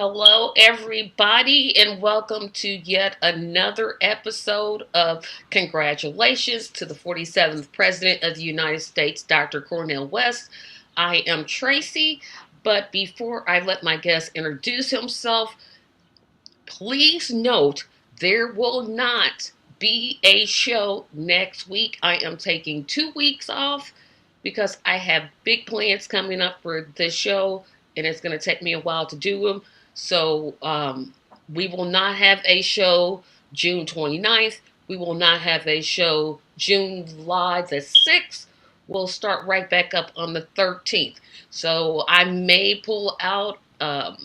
Hello, everybody, and welcome to yet another episode of Congratulations to the 47th President of the United States, Dr. Cornel West. I am Tracy, but before I let my guest introduce himself, please note there will not be a show next week. I am taking 2 weeks off because I have big plans coming up for this show, and it's going to take me a while to do them. So we will not have a show June 29th. We will not have a show July the 6th. We'll start right back up on the 13th. So I may pull out a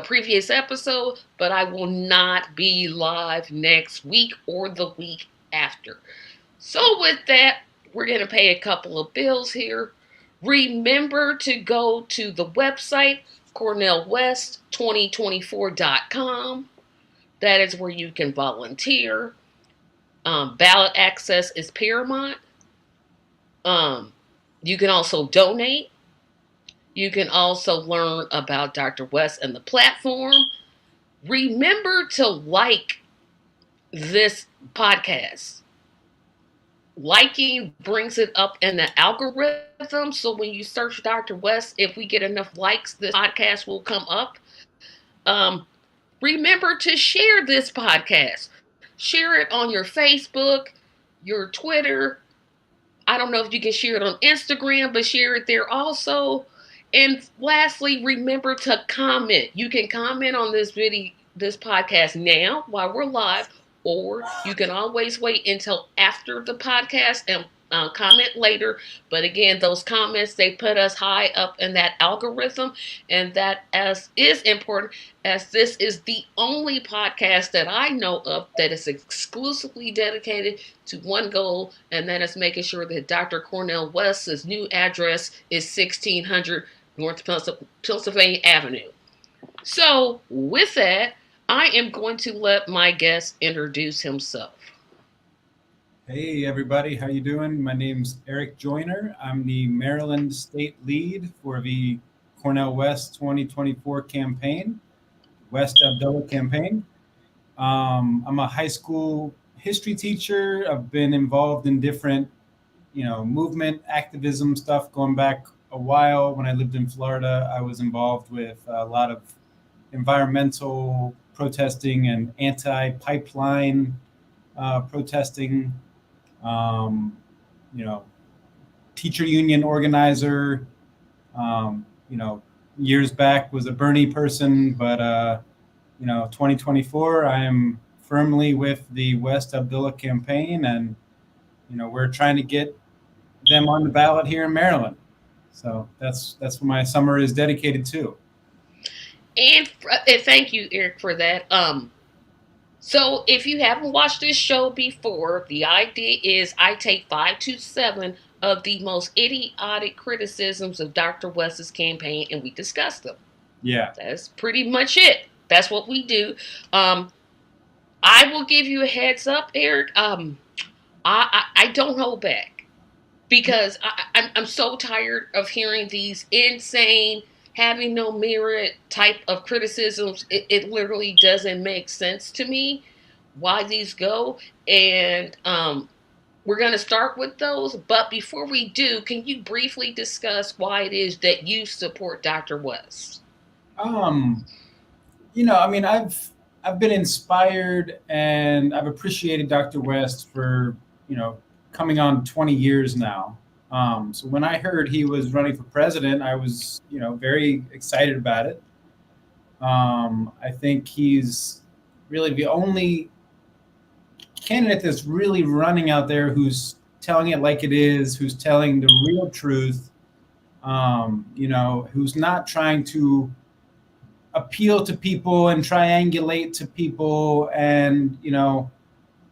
previous episode, but I will not be live next week or the week after. So with that, we're going to pay a couple of bills here. Remember to go to the website, cornelwest2024.com. That is where you can volunteer. Ballot access is paramount. You can also donate. You can also learn about Dr. West and the platform. Remember to like this podcast. Liking brings it up in the algorithm. So when you search Dr. West, if we get enough likes, this podcast will come up. Remember to share this podcast. Share it on your Facebook, your Twitter. I don't know if you can share it on Instagram, but share it there also. And lastly, remember to comment. You can comment on this podcast now while we're live, or you can always wait until after the podcast and comment later. But again, those comments, they put us high up in that algorithm, and that is important, as this is the only podcast that I know of that is exclusively dedicated to one goal, and that is making sure that Dr. Cornel West's new address is 1600 North Pennsylvania Avenue. So with that, I am going to let my guest introduce himself. Hey everybody, how you doing? My name's Eric Joyner. I'm the Maryland State Lead for the Cornel West 2024 campaign, West Abdullah campaign. I'm a high school history teacher. I've been involved in different, movement activism stuff going back a while. When I lived in Florida, I was involved with a lot of environmental protesting and anti-pipeline protesting. Teacher union organizer, years back was a Bernie person, but, 2024, I am firmly with the West Abdullah campaign, and, we're trying to get them on the ballot here in Maryland. So that's what my summer is dedicated to. And thank you, Eric, for that. So if you haven't watched this show before, the idea is I take 5 to 7 of the most idiotic criticisms of Dr. West's campaign, and we discuss them. Yeah. That's pretty much it. That's what we do. I will give you a heads up, Eric. I don't hold back, because I'm so tired of hearing these insane, having no merit type of criticisms. It literally doesn't make sense to me why these go. And we're going to start with those. But before we do, can you briefly discuss why it is that you support Dr. West? I've been inspired, and I've appreciated Dr. West for, coming on 20 years now. So when I heard he was running for president, I was, very excited about it. I think he's really the only candidate that's really running out there who's telling it like it is, who's telling the real truth, who's not trying to appeal to people and triangulate to people and,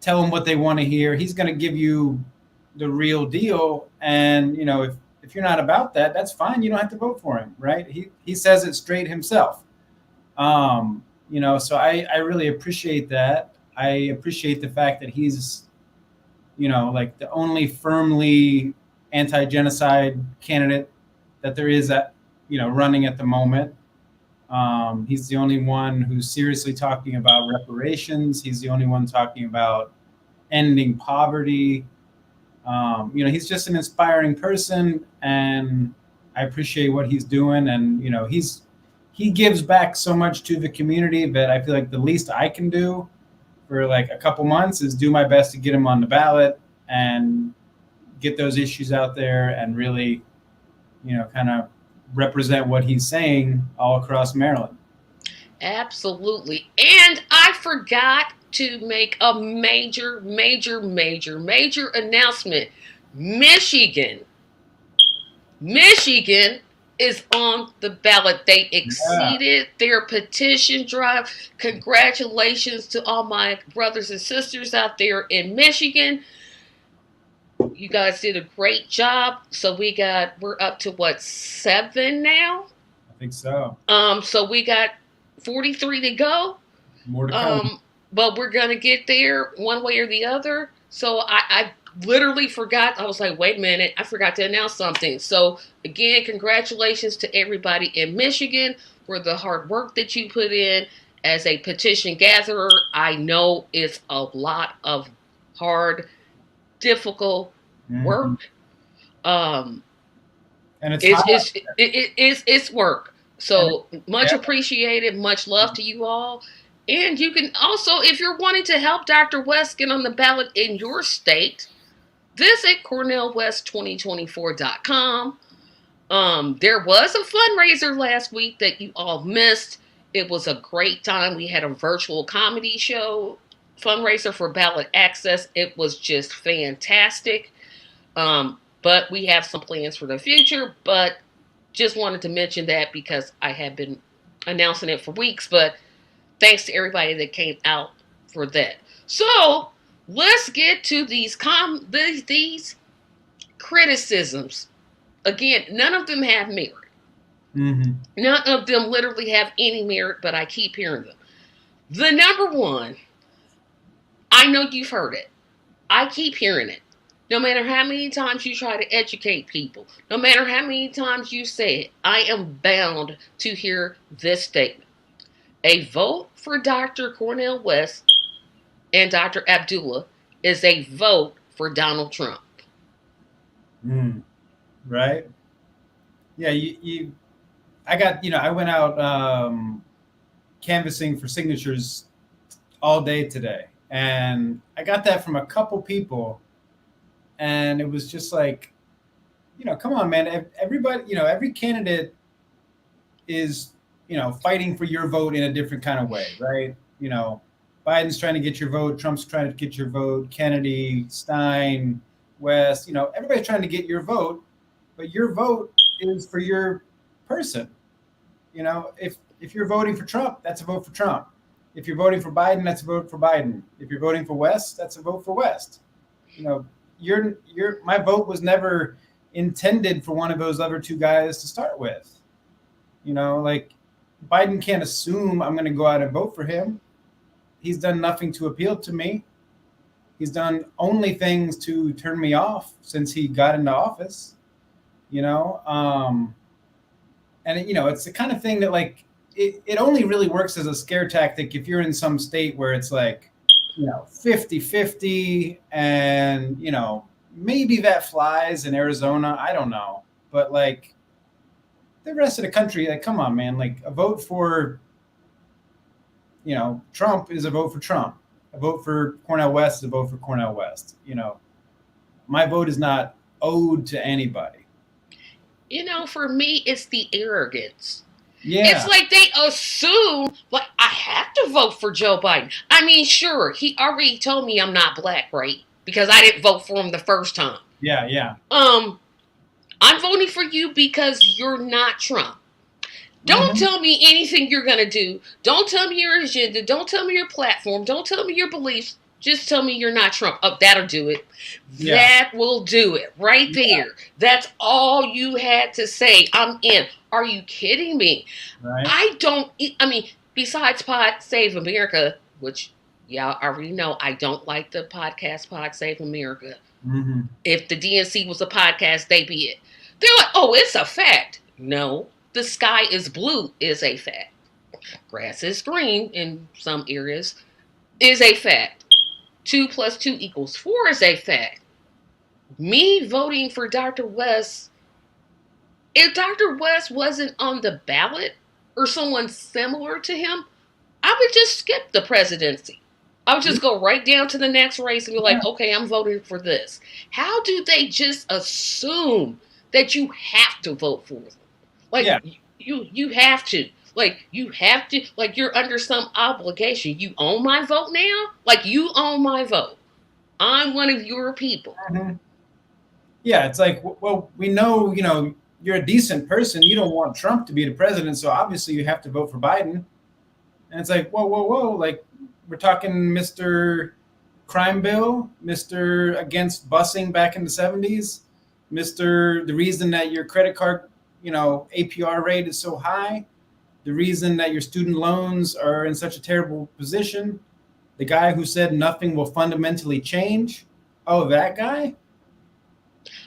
tell them what they want to hear. He's going to give you the real deal. And, if you're not about that, that's fine. You don't have to vote for him, right? He says it straight himself. So I really appreciate that. I appreciate the fact that he's, like the only firmly anti-genocide candidate that there is running at the moment. He's the only one who's seriously talking about reparations. He's the only one talking about ending poverty. He's just an inspiring person, and I appreciate what he's doing. And he gives back so much to the community that I feel like the least I can do for like a couple months is do my best to get him on the ballot and get those issues out there and really, kind of represent what he's saying all across Maryland. Absolutely. And I forgot to make a major, major, major, major announcement. Michigan. Michigan is on the ballot. They Yeah, exceeded their petition drive. Congratulations to all my brothers and sisters out there in Michigan. You guys did a great job. So we're up to what, 7 now? I think so. So we got 43 to go. More to come. Um, but we're gonna get there one way or the other. So I literally forgot. I was like, wait a minute, I forgot to announce something. So again, congratulations to everybody in Michigan for the hard work that you put in as a petition gatherer. I know it's a lot of hard, difficult Hmm. work. Um, And it's it's hot. it's work. And So much yeah. appreciated. Much love to you all. And you can also, if you're wanting to help Dr. West get on the ballot in your state, visit cornelwest2024.com. There was a fundraiser last week that you all missed. It was a great time. We had a virtual comedy show fundraiser for ballot access. It was just fantastic. But we have some plans for the future. But just wanted to mention that because I have been announcing it for weeks. But thanks to everybody that came out for that. So let's get to these criticisms. Again, none of them have merit. Hmm. None of them literally have any merit, but I keep hearing them. The number one, I know you've heard it. I keep hearing it. No matter how many times you try to educate people, no matter how many times you say it, I am bound to hear this statement. A vote for Dr. Cornel West and Dr. Abdullah is a vote for Donald Trump. Mm. Right. Yeah. I went out canvassing for signatures all day today, and I got that from a couple people, and it was just like, come on, man. Everybody, every candidate is, fighting for your vote in a different kind of way, right? Biden's trying to get your vote, Trump's trying to get your vote, Kennedy, Stein, West, everybody's trying to get your vote, but your vote is for your person. If you're voting for Trump, that's a vote for Trump. If you're voting for Biden, that's a vote for Biden. If you're voting for West, that's a vote for West. You know, my vote was never intended for one of those other two guys to start with. Like Biden can't assume I'm going to go out and vote for him. He's done nothing to appeal to me. He's done only things to turn me off since he got into office. You know, and it's the kind of thing that like it only really works as a scare tactic if you're in some state where it's like 50-50, and maybe that flies in Arizona, I don't know, but like the rest of the country, like, come on, man, like a vote for Trump is a vote for Trump, a vote for Cornel West is a vote for Cornel West. My vote is not owed to anybody. For me, it's the arrogance. It's Yeah. like they assume, like, I have to vote for Joe Biden. I mean, sure, he already told me I'm not black, right? Because I didn't vote for him the first time. Yeah. Um, I'm voting for you because you're not Trump. Don't Hmm. tell me anything you're going to do. Don't tell me your agenda. Don't tell me your platform. Don't tell me your beliefs. Just tell me you're not Trump. Oh, that'll do it. Yeah. That will do it right Yeah. there. That's all you had to say. I'm in. Are you kidding me? Right. I mean, besides Pod Save America, which y'all already know, I don't like the podcast Pod Save America. Hmm. If the DNC was a podcast, they be it. They're like, oh, it's a fact. No, the sky is blue is a fact. grass is green in some areas, is a fact. 2 plus 2 equals 4 is a fact. Me voting for Dr. West, if Dr. West wasn't on the ballot or someone similar to him, I would just skip the presidency. I would just go right down to the next race and be Yeah. like, okay, I'm voting for this. How do they just assume that you have to vote for them? Like Yeah. you have to. Like you have to. Like you're under some obligation. You own my vote now. Like you own my vote. I'm one of your people. Mhm. Yeah, it's like, well, we know, you're a decent person. You don't want Trump to be the president, so obviously you have to vote for Biden. And it's like, whoa, whoa, whoa. Like, we're talking Mr. Crime Bill, Mr. Against Busing back in the 70s, Mr. The reason that your credit card, APR rate is so high, the reason that your student loans are in such a terrible position, the guy who said nothing will fundamentally change. Oh, that guy?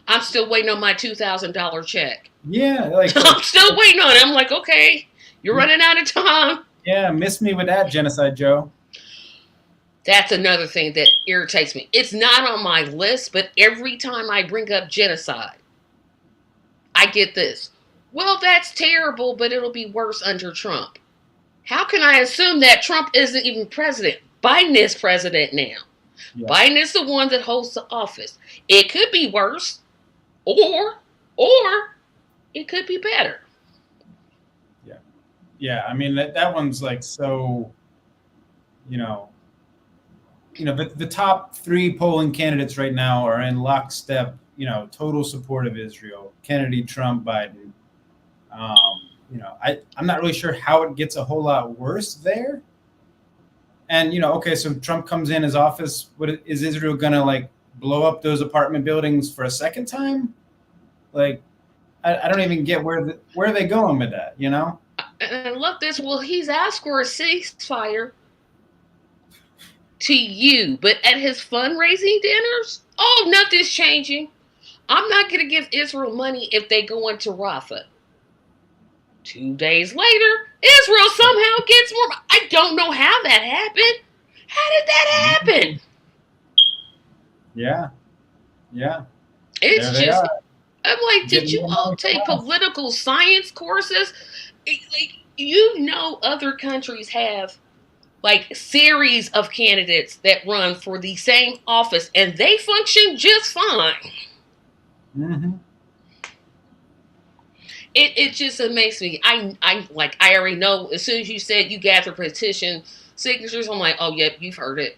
I'm still waiting on my $2,000 check. Yeah, like, I'm still waiting on it. I'm like, okay, you're running out of time. yeah, miss me with that, Genocide Joe. That's another thing that irritates me. It's not on my list, but every time I bring up genocide, I get this. Well, that's terrible, but it'll be worse under Trump. How can I assume that Trump isn't even president? Biden is president now. Yeah. Biden is the one that holds the office. It could be worse, or it could be better. Yeah, I mean that one's like so, the top three polling candidates right now are in lockstep, total support of Israel: Kennedy, Trump, Biden. I'm not really sure how it gets a whole lot worse there. And okay, so Trump comes in his office. What is Israel gonna like blow up those apartment buildings for a second time? Like, I don't even get where are they going with that, And I love this. Well, he's asked for a ceasefire to you, but at his fundraising dinners, oh, nothing's changing. I'm not going to give Israel money if they go into Rafah. 2 days later, Israel somehow gets more. I don't know how that happened. How did that happen? Yeah. It's There they just, are. I'm like, did you all take political science courses? Like, other countries have like series of candidates that run for the same office and they function just fine. Mm-hmm. It just amazes me. I already know as soon as you said you gather petition signatures, I'm like, oh yep, you've heard it.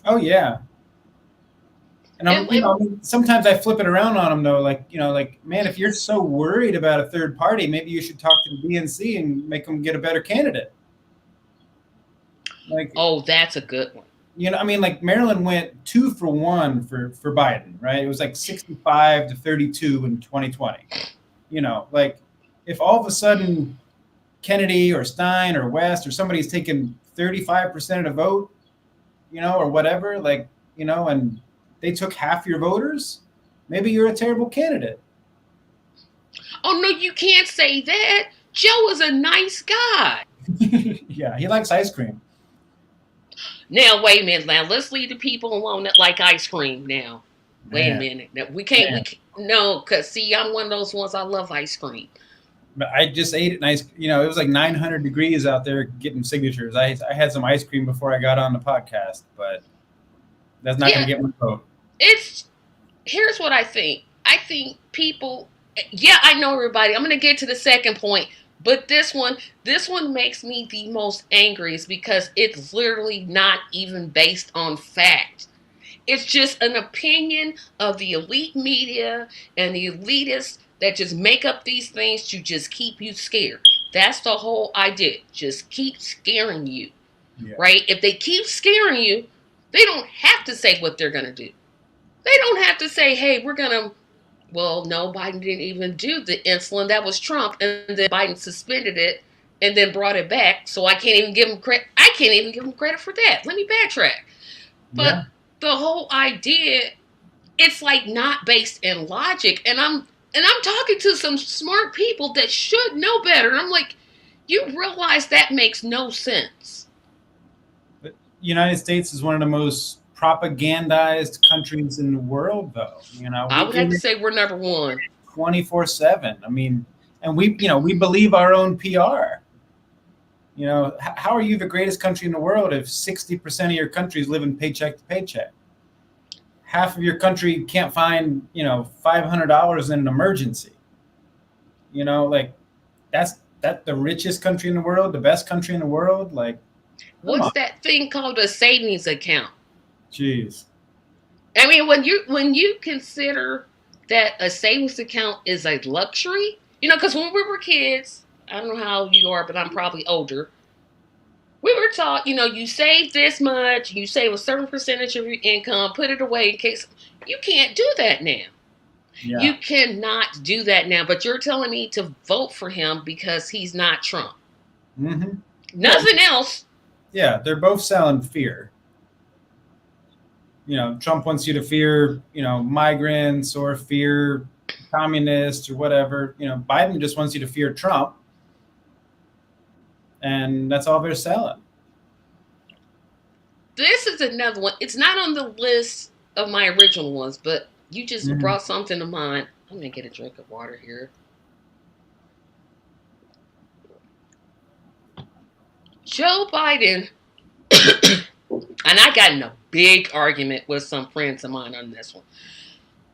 Oh yeah. And sometimes I flip it around on them though, like, man, if you're so worried about a third party, maybe you should talk to the DNC and make them get a better candidate. Like, oh, that's a good one. Like Maryland went 2 for 1 for Biden, right? It was like 65 to 32 in 2020. Like if all of a sudden Kennedy or Stein or West or somebody's taken 35% of the vote, or whatever, like, and they took half your voters, maybe you're a terrible candidate. Oh no, you can't say that. Joe is a nice guy. Yeah, he likes ice cream. Now, wait a minute. Now, let's leave the people alone that like ice cream now. Wait a minute. Now, we can't, no, because see, I'm one of those ones, I love ice cream. But I just ate it nice. It was like 900 degrees out there getting signatures. I had some ice cream before I got on the podcast, but that's not going to get my vote. Here's what I think. I think people, yeah, I know everybody. I'm going to get to the second point. But this one makes me the most angriest because it's literally not even based on fact. It's just an opinion of the elite media and the elitists that just make up these things to just keep you scared. That's the whole idea. Just keep scaring you, right? If they keep scaring you, they don't have to say what they're going to do. They don't have to say, hey, we're going to, well, no, Biden didn't even do the insulin. That was Trump. And then Biden suspended it and then brought it back. So I can't even give him credit. I can't even give him credit for that. Let me backtrack. But the whole idea, it's like not based in logic. And I'm talking to some smart people that should know better. And I'm like, You realize that makes no sense. But United States is one of the most propagandized countries in the world, though. I We would have get to it say we're number one. 24/7. I mean, and we believe our own PR. How are you the greatest country in the world if 60% of your country is living paycheck to paycheck? Half of your country can't find, $500 in an emergency. Like that the richest country in the world, the best country in the world. Like, come on, What's that thing called a savings account? jeez. I mean, when you consider that a savings account is a luxury, because when we were kids, I don't know how old you are, but I'm probably older. We were taught, you save this much, you save a certain percentage of your income, put it away in case. You can't do that now. Yeah. You cannot do that now. But you're telling me to vote for him because he's not Trump. Mm-hmm. Yeah, Nothing else. yeah. They're both selling fear. Trump wants you to fear, migrants or fear communists or whatever. Biden just wants you to fear Trump, and that's all they're selling. This is another one. It's not on the list of my original ones, but you just Mm-hmm. brought something to mind. I'm gonna get a drink of water here. Joe Biden, and I got in a big argument with some friends of mine on this one.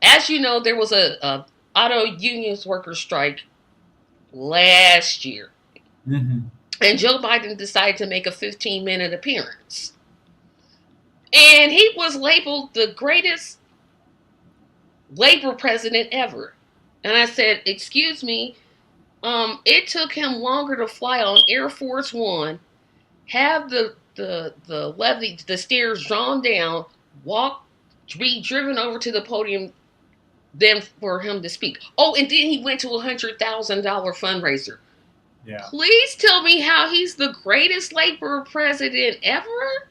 As you know, there was a auto unions worker strike last year, Mm-hmm. and Joe Biden decided to make a 15-minute appearance. And he was labeled the greatest labor president ever. And I said, excuse me, it took him longer to fly on Air Force One, have the levee, the stairs drawn down, walk, be driven over to the podium than for him to speak. Oh, and then he went to $100,000 fundraiser. Yeah. Please tell me how he's the greatest labor president ever?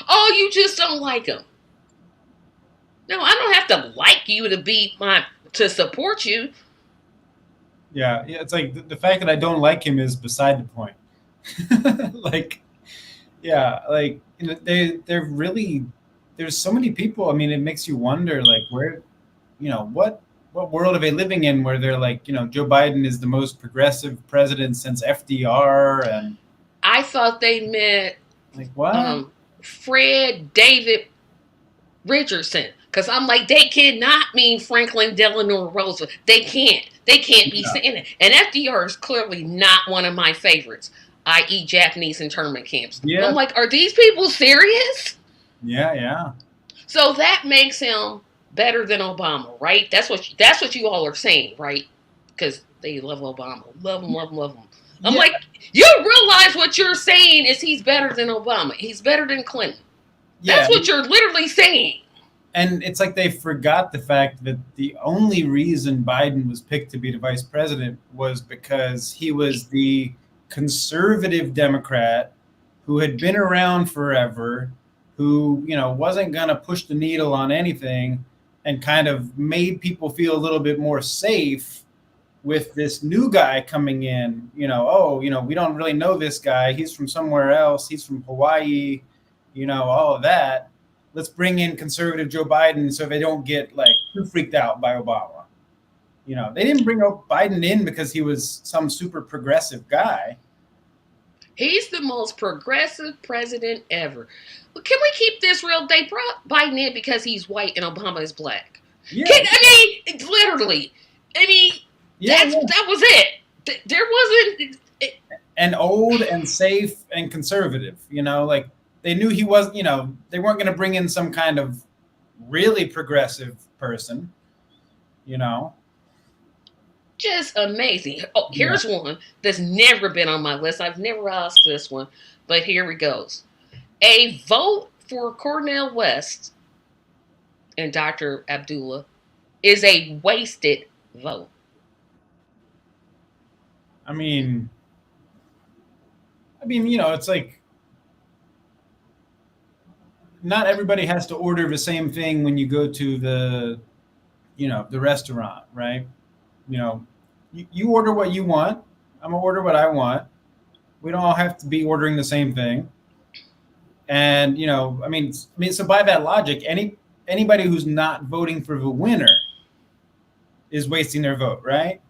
Oh, you just don't like him. No, I don't have to like you to support you. Yeah. Yeah. It's like the fact that I don't like him is beside the point. Like, yeah, like they're really there's so many people. I mean, it makes you wonder, like, where, what world are they living in where they're like, Joe Biden is the most progressive president since FDR, and I thought they meant like what? um, Fred David Richardson. Because I'm like, they cannot mean Franklin Delano Roosevelt. They can't. They can't be Yeah. saying it. And FDR is clearly not one of my favorites, i.e., Japanese internment camps. I'm Yeah. like, are these people serious? Yeah. Yeah. So that makes him better than Obama, right? That's what you all are saying, right? Because they love Obama, love him, love him, love him. I'm Yeah. like, you realize what you're saying is he's better than Obama. He's better than Clinton. Yeah. That's what you're literally saying. And it's like they forgot the fact that the only reason Biden was picked to be the vice president was because he was the conservative Democrat who had been around forever, who, wasn't going to push the needle on anything, and kind of made people feel a little bit more safe with this new guy coming in. Oh, we don't really know this guy. He's from somewhere else. He's from Hawaii, all of that. Let's bring in conservative Joe Biden so they don't get like too freaked out by Obama. They didn't bring Biden in because he was some super progressive guy. He's the most progressive president ever. Well, can we keep this real? They brought Biden in because he's white and Obama is black. Yeah. I mean, literally. I mean, Yeah. that was it. There wasn't. And old and safe and conservative, like they knew he was, they weren't going to bring in some kind of really progressive person, Just amazing. Oh, Yeah. here's one that's never been on my list. I've never asked this one, but here it goes. A vote for Cornel West and Dr. Abdullah is a wasted vote. I mean, it's like not everybody has to order the same thing when you go to the restaurant, right? You order what you want. I'm gonna order what I want. We don't all have to be ordering the same thing. And so by that logic, anybody who's not voting for the winner is wasting their vote, right?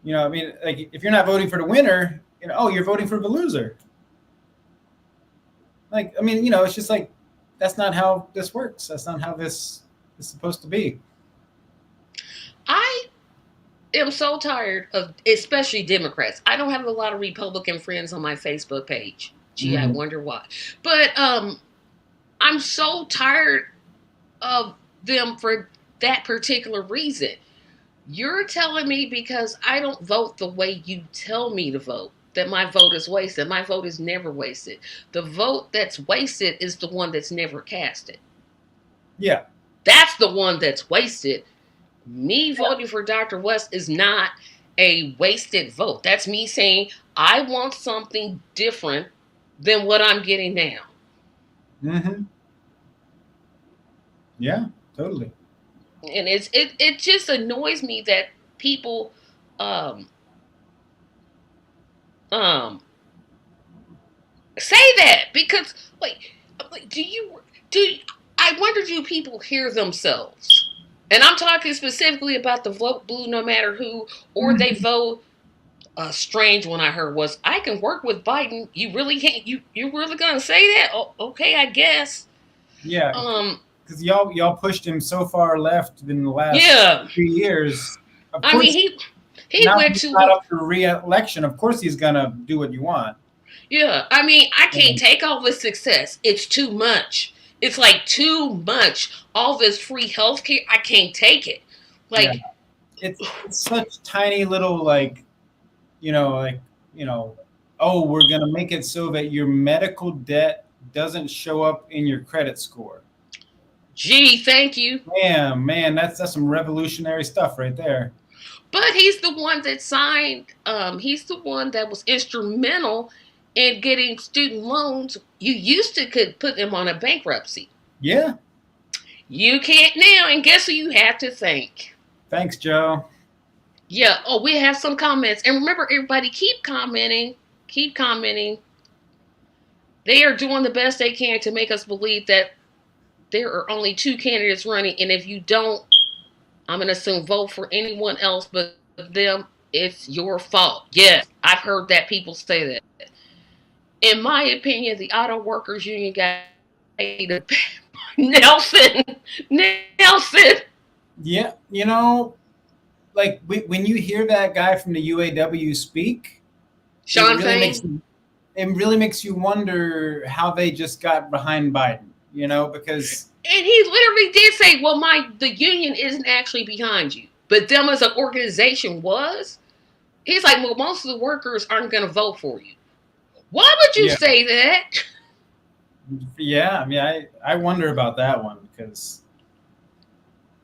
Like if you're not voting for the winner, oh, you're voting for the loser. Like, it's just like that's not how this works. That's not how this is supposed to be. I am so tired of, especially Democrats. I don't have a lot of Republican friends on my Facebook page. Gee, I Mm-hmm. wonder why. But I'm so tired of them for that particular reason. You're telling me because I don't vote the way you tell me to vote that my vote is wasted. My vote is never wasted. The vote that's wasted is the one that's never casted. Yeah. That's the one that's wasted. Me Yeah. voting for Dr. West is not a wasted vote. That's me saying I want something different than what I'm getting now. Mm-hmm. Yeah. Totally. And it just annoys me that people um um say that because like do I wonder, do people hear themselves? And I'm talking specifically about the vote blue no matter who, or they Mm-hmm. vote. A strange one I heard was, I can work with Biden. You really can't, you really gonna say that? Oh, okay, I guess. Yeah. Um Because y'all pushed him so far left in the last yeah. 3 years. Of I mean course, he now went he's to not up for re-election. Of course, he's gonna do what you want. yeah. I mean, I can't And, take all this success. It's too much. It's like too much. All this free healthcare, I can't take it. yeah, Like, it's such tiny little like you know, oh, we're gonna make it so that your medical debt doesn't show up in your credit score. gee, thank you. Man, that's some revolutionary stuff right there. But he's the one that signed, he's the one that was instrumental in getting student loans. You used to could put them on a bankruptcy. Yeah. You can't now, and guess who you have to thank? Thanks, Joe. Yeah, oh, we have some comments. And remember, everybody, keep commenting. Keep commenting. They are doing the best they can to make us believe that there are only two candidates running. And if you don't, I'm going to assume vote for anyone else but them. It's your fault. Yes, I've heard that people say that. In my opinion, the auto workers union got Nelson. Nelson. Yeah, like when you hear that guy from the UAW speak, it Sean really makes Fain. you it really makes you wonder how they just got behind Biden. Because And he literally did say, well, the union isn't actually behind you. But them as an organization was. He's like, well, most of the workers aren't going to vote for you. Why would you yeah, say that? yeah. I mean, I wonder about that one because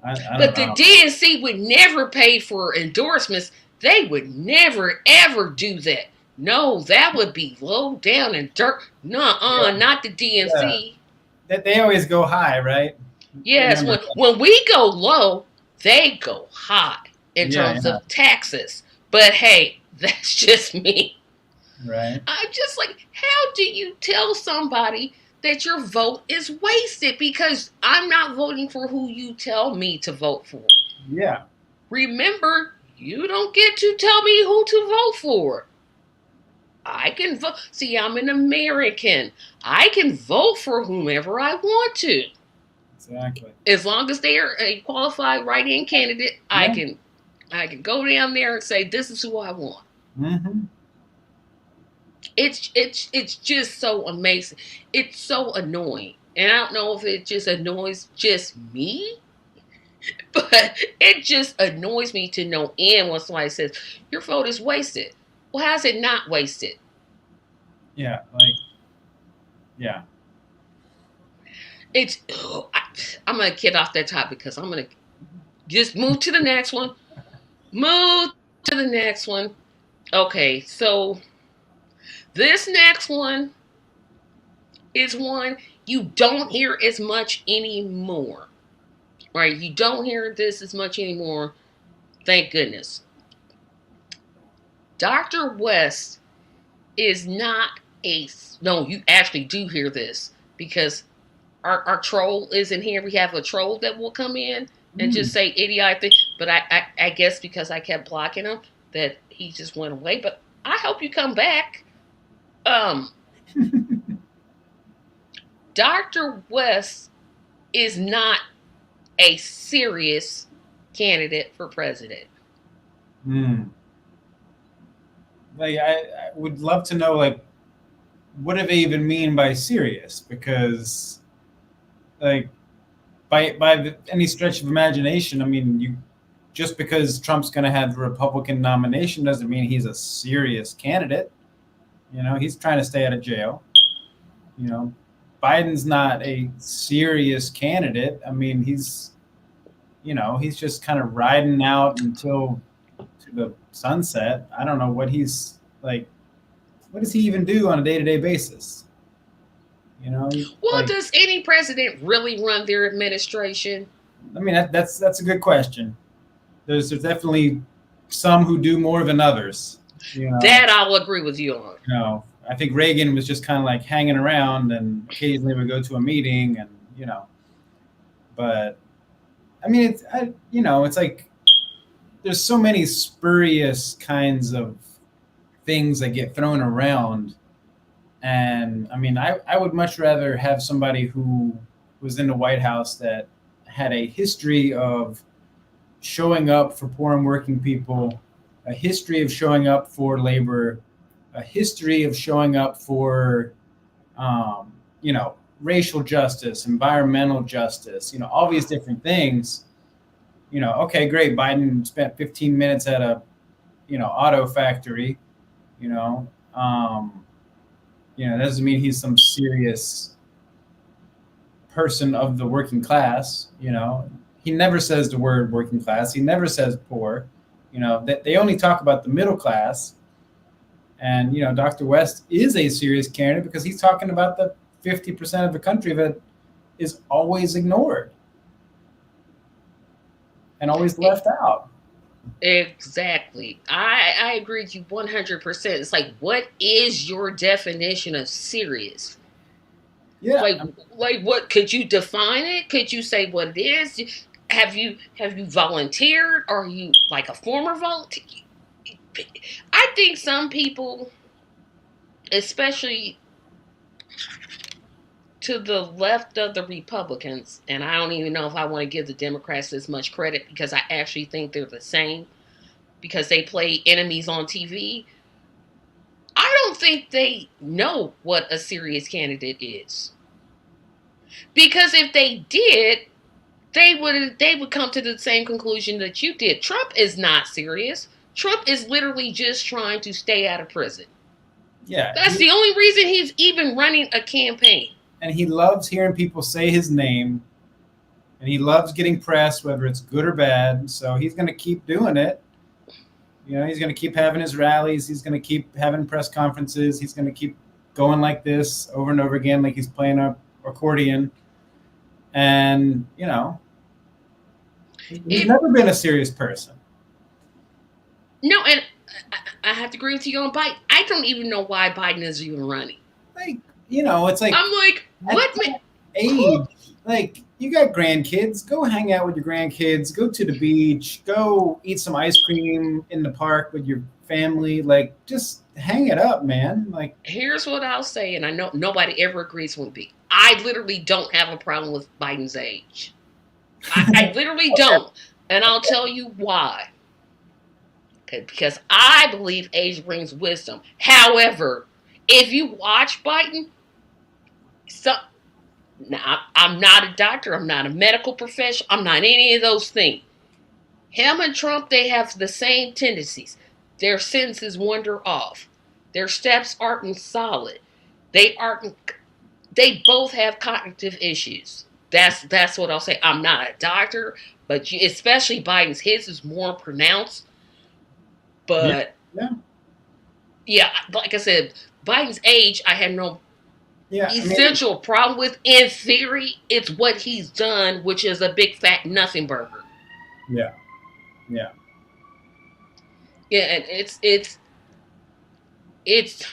I don't But the know. DNC would never pay for endorsements. They would never, ever do that. No, that would be low down and dirt. Nuh-uh, Yeah, not the yeah. DNC. They always go high, right? Yes, Remember? when we go low, they go high in Yeah, terms yeah, of taxes. But hey, that's just me. right. I'm just like, how do you tell somebody that your vote is wasted because I'm not voting for who you tell me to vote for? Yeah, Remember, you don't get to tell me who to vote for. I can vote. See, I'm an American. I can vote for whomever I want to. exactly. As long as they are a qualified write-in candidate, Yeah. I can go down there and say this is who I want. Mm-hmm. It's just so amazing. It's so annoying. And I don't know if it just annoys just me, but it just annoys me to no end when somebody says, your vote is wasted. Well, how's it not wasted? Yeah, yeah. It's, I'm going to get off that topic because I'm going to just move to the next one. Move to the next one. Okay, so this next one is one you don't hear as much anymore. Right? You don't hear this as much anymore. Thank goodness. Dr. West is not a. No, you actually do hear this because our troll isn't here. We have a troll that will come in and just Mm. say idiotic things. But I guess because I kept blocking him, that he just went away. But I hope you come back. Um, Dr. West is not a serious candidate for president. Mm. Like I would love to know like what do they even mean by serious? Because like by any stretch of imagination, I mean you just because Trump's going to have the Republican nomination doesn't mean he's a serious candidate. You know, he's trying to stay out of jail. You know, Biden's not a serious candidate. I mean, he's just kind of riding out until to the sunset. I don't know what he's like. What does he even do on a day-to-day basis? You know, Well, like does any president really run their administration? I mean that's a good question. There's definitely some who do more than others. You know, That I'll agree with you on. I think Reagan was just kind of like hanging around and occasionally would go to a meeting and but I mean it's like there's so many spurious kinds of things that get thrown around. And I mean, I would much rather have somebody who was in the White House that had a history of showing up for poor and working people, a history of showing up for labor, a history of showing up for, um, racial justice, environmental justice, all these different things. Okay, great. Biden spent 15 minutes at a, auto factory, you know. That doesn't mean he's some serious person of the working class. He never says the word working class. He never says poor. That they only talk about the middle class. And Dr. West is a serious candidate because he's talking about the 50% of the country that is always ignored and always left out. Exactly. I agree with you 100%. It's like, what is your definition of serious? Yeah. Like what could you define it? Could you say what it is? Have you volunteered? Are you like a former volunteer? I think some people, especially to the left of the Republicans, and I don't even know if I want to give the Democrats as much credit because I actually think they're the same because they play enemies on TV. I don't think they know what a serious candidate is. Because if they did, they would come to the same conclusion that you did. Trump is not serious. Trump is literally just trying to stay out of prison. Yeah. That's the only reason he's even running a campaign. And he loves hearing people say his name, and he loves getting press, whether it's good or bad. So he's going to keep doing it. He's going to keep having his rallies. He's going to keep having press conferences. He's going to keep going like this over and over again, like he's playing an accordion. And, he's never been a serious person. No, and I have to agree with you on Biden. I don't even know why Biden is even running. Like, it's like I'm like, what age? Like, you got grandkids. Go hang out with your grandkids. Go to the beach. Go eat some ice cream in the park with your family. Like, just hang it up, man. Like, here's what I'll say, and I know nobody ever agrees with me. I literally don't have a problem with Biden's age. I literally don't. And I'll tell you why. Because I believe age brings wisdom. However, if you watch Biden, now, I'm not a doctor. I'm not a medical professional. I'm not any of those things. Him and Trump, they have the same tendencies. Their senses wander off. Their steps aren't solid. They aren't. They both have cognitive issues. That's what I'll say. I'm not a doctor, but especially Biden's, his is more pronounced. But yeah, like I said, Biden's age, I have no essential problem with. In theory, it's what he's done, which is a big fat nothing burger. Yeah. Yeah, and it's it's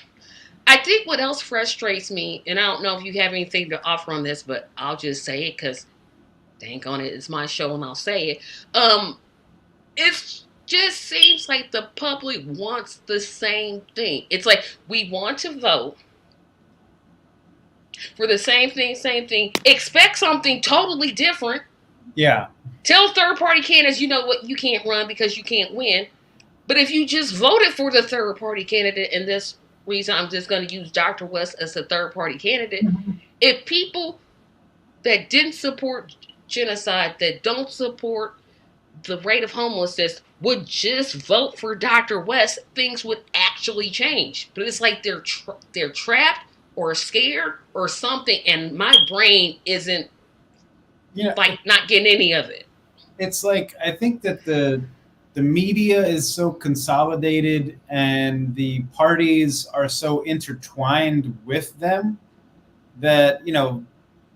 I think what else frustrates me, and I don't know if you have anything to offer on this, but I'll just say it because dang on it, it's my show and I'll say it. It just seems like the public wants the same thing. It's like we want to vote for the same thing, expect something totally different. Yeah. Tell third party candidates, you know what, you can't run because you can't win. But if you just voted for the third party candidate, and this reason I'm just going to use Dr. West as a third party candidate, if people that didn't support genocide, that don't support the rate of homelessness, would just vote for Dr. West, things would actually change. But it's like they're trapped or scared or something, and my brain isn't like not getting any of it. It's like I think that the media is so consolidated and the parties are so intertwined with them that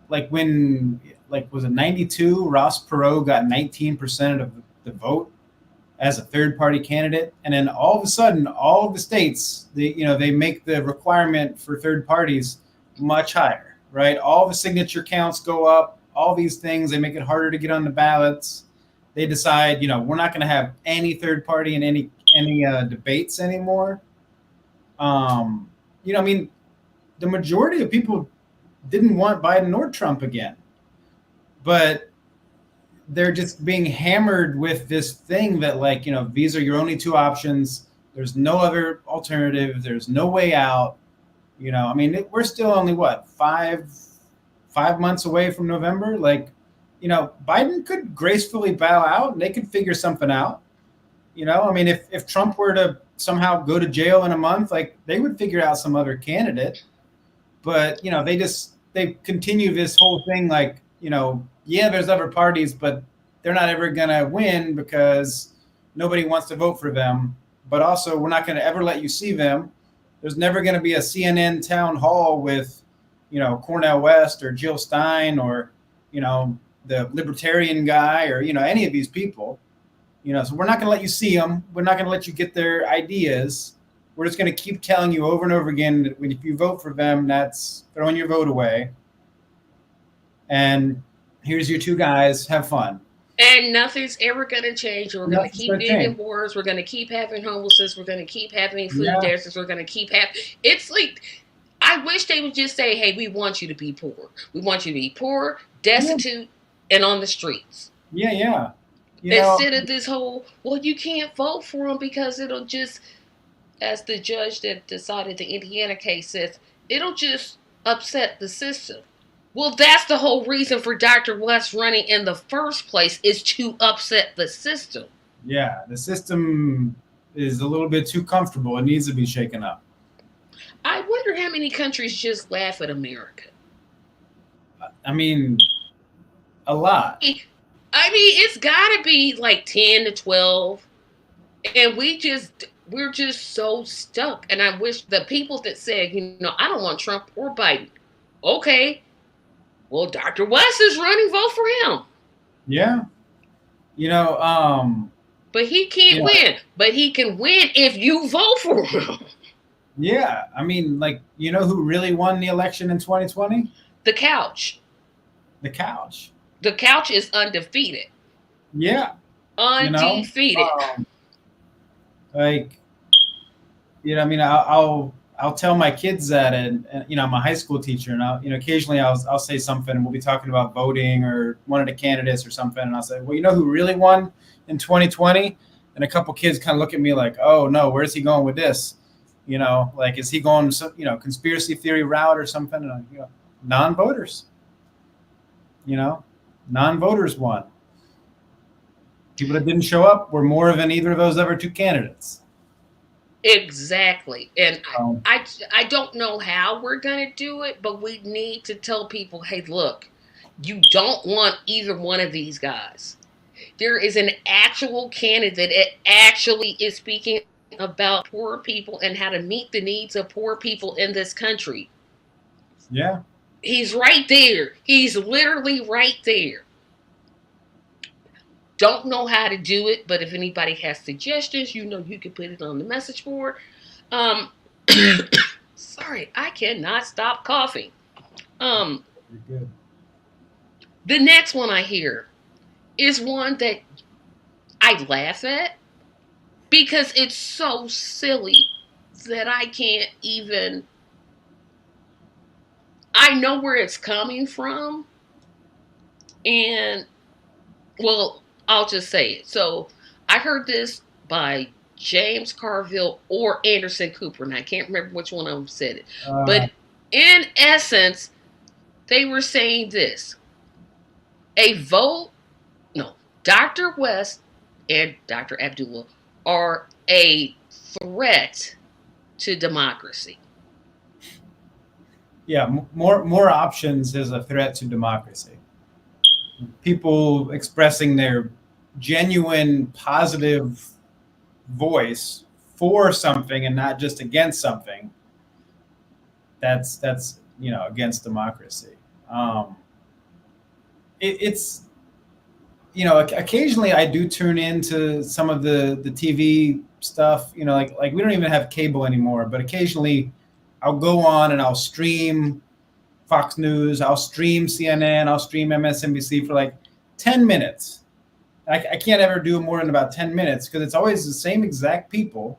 like when like was it 92 Ross Perot got 19% of the vote as a third party candidate, and then all of a sudden all of the states they make the requirement for third parties much higher, right? All the signature counts go up, all these things, they make it harder to get on the ballots. They decide we're not going to have any third party in any debates anymore. I mean, the majority of people didn't want Biden or Trump again, but they're just being hammered with this thing that these are your only two options. There's no other alternative. There's no way out. I mean, we're still only what, 5 months away from November. Biden could gracefully bow out and they could figure something out. I mean, if Trump were to somehow go to jail in a month, they would figure out some other candidate. But they continue this whole thing yeah, there's other parties, but they're not ever going to win because nobody wants to vote for them. But also, we're not going to ever let you see them. There's never going to be a CNN town hall with, Cornel West or Jill Stein or, the libertarian guy or, any of these people. So we're not going to let you see them. We're not going to let you get their ideas. We're just going to keep telling you over and over again that if you vote for them, that's throwing your vote away. And here's your two guys. Have fun. And nothing's ever going to change. We're going to keep being in wars. We're going to keep having homelessness. We're going to keep having food deserts. We're going to keep having. It's like, I wish they would just say, hey, we want you to be poor. We want you to be poor, destitute, and on the streets. Yeah. Instead of this whole, well, you can't vote for them because it'll just, as the judge that decided the Indiana case says, it'll just upset the system. Well, that's the whole reason for Dr. West running in the first place, is to upset the system. Yeah, the system is a little bit too comfortable. It needs to be shaken up. I wonder how many countries just laugh at America. I mean, a lot. I mean, it's got to be like 10 to 12. And we're just so stuck. And I wish the people that said, I don't want Trump or Biden. Okay. Well, Dr. West is running, vote for him. Yeah. But he can't win. But he can win if you vote for him. Yeah. I mean, who really won the election in 2020? The couch. The couch. The couch is undefeated. Yeah. Undefeated. I mean, I'll tell my kids that, and I'm a high school teacher, and occasionally I'll say something, and we'll be talking about voting or one of the candidates or something, and I'll say, well, who really won in 2020? And a couple kids kind of look at me like, oh no, where's he going with this? Is he going conspiracy theory route or something? And non-voters. Non-voters won. People that didn't show up were more than either of those other two candidates. Exactly. And I don't know how we're going to do it, but we need to tell people, hey, look, you don't want either one of these guys. There is an actual candidate that actually is speaking about poor people and how to meet the needs of poor people in this country. Yeah. He's right there. He's literally right there. Don't know how to do it, but if anybody has suggestions, you can put it on the message board. Sorry, I cannot stop coughing. Um, You're good. the next one I hear is one that I laugh at because it's so silly that I can't even. I know where it's coming from, and well, I'll just say it. So I heard this by James Carville or Anderson Cooper, and I can't remember which one of them said it. Uh, But in essence, they were saying this: a vote, no, Dr. West and Dr. Abdullah are a threat to democracy. yeah, more options is a threat to democracy. People expressing their genuine positive voice for something and not just against something. That's against democracy. Um, it's occasionally I do tune into some of the TV stuff. Like we don't even have cable anymore, but occasionally I'll go on and I'll stream Fox News, I'll stream CNN, I'll stream MSNBC for like 10 minutes. I can't ever do more than about 10 minutes because it's always the same exact people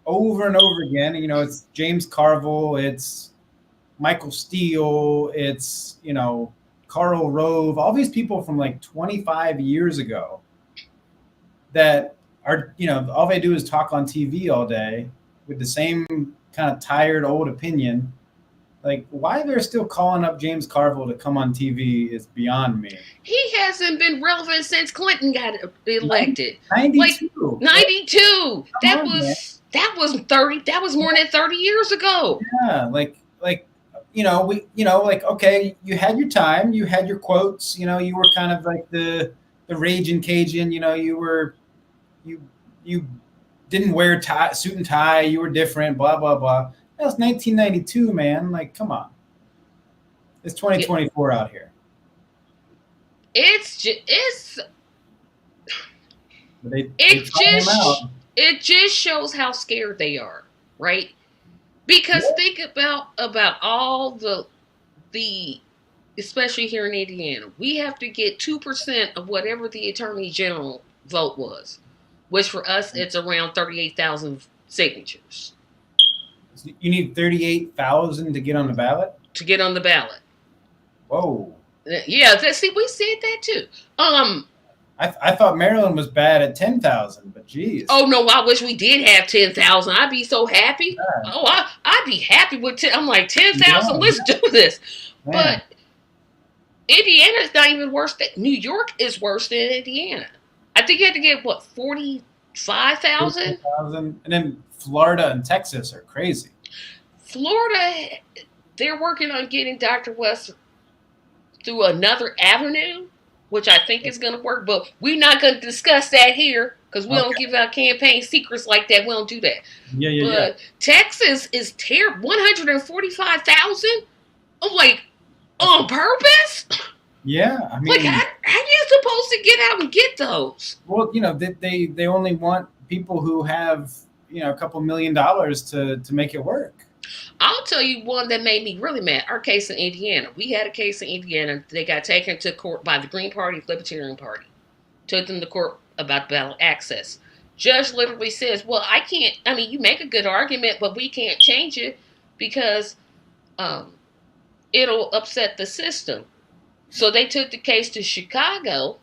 over and over again. It's James Carville, it's Michael Steele, it's, Karl Rove, all these people from like 25 years ago that are, all they do is talk on TV all day with the same kind of tired old opinion. Like, why they're still calling up James Carville to come on TV is beyond me. He hasn't been relevant since Clinton got elected. 92. Like 92. Come on, man. That was 30. That was more than 30 years ago. Yeah, like okay, you had your time, you had your quotes, you were kind of like the raging Cajun, you didn't wear suit and tie, you were different, blah blah blah. That was 1992, man. Like, come on. It's 2024 out here. It just shows how scared they are, right? Because think about all the especially here in Indiana, we have to get 2% of whatever the attorney general vote was, which for us it's around 38,000 signatures. You need 38,000 to get on the ballot? To get on the ballot. Whoa. Yeah, see, we said that too. I thought Maryland was bad at 10,000, but geez. Oh no, I wish we did have 10,000. I'd be so happy. Yeah. Oh, I'd be happy with 10. I'm like 10,000. Let's do this. Man. But Indiana's not even worse than New York is worse than Indiana. I think you have to get what 45,000. And then Florida and Texas are crazy. Florida, they're working on getting Dr. West through another avenue, which I think is going to work. But we're not going to discuss that here because we don't give out campaign secrets like that. We don't do that. But Texas is terrible. 145,000. I'm like, on purpose? Yeah, I mean, like how are you supposed to get out and get those? Well, they only want people who have a couple $1 million to make it work. I'll tell you one that made me really mad. Our case in Indiana. We had a case in Indiana. They got taken to court by the Green Party, Libertarian Party. Took them to court about ballot access. Judge literally says, well, I can't, I mean, you make a good argument, but we can't change it because it'll upset the system. So they took the case to Chicago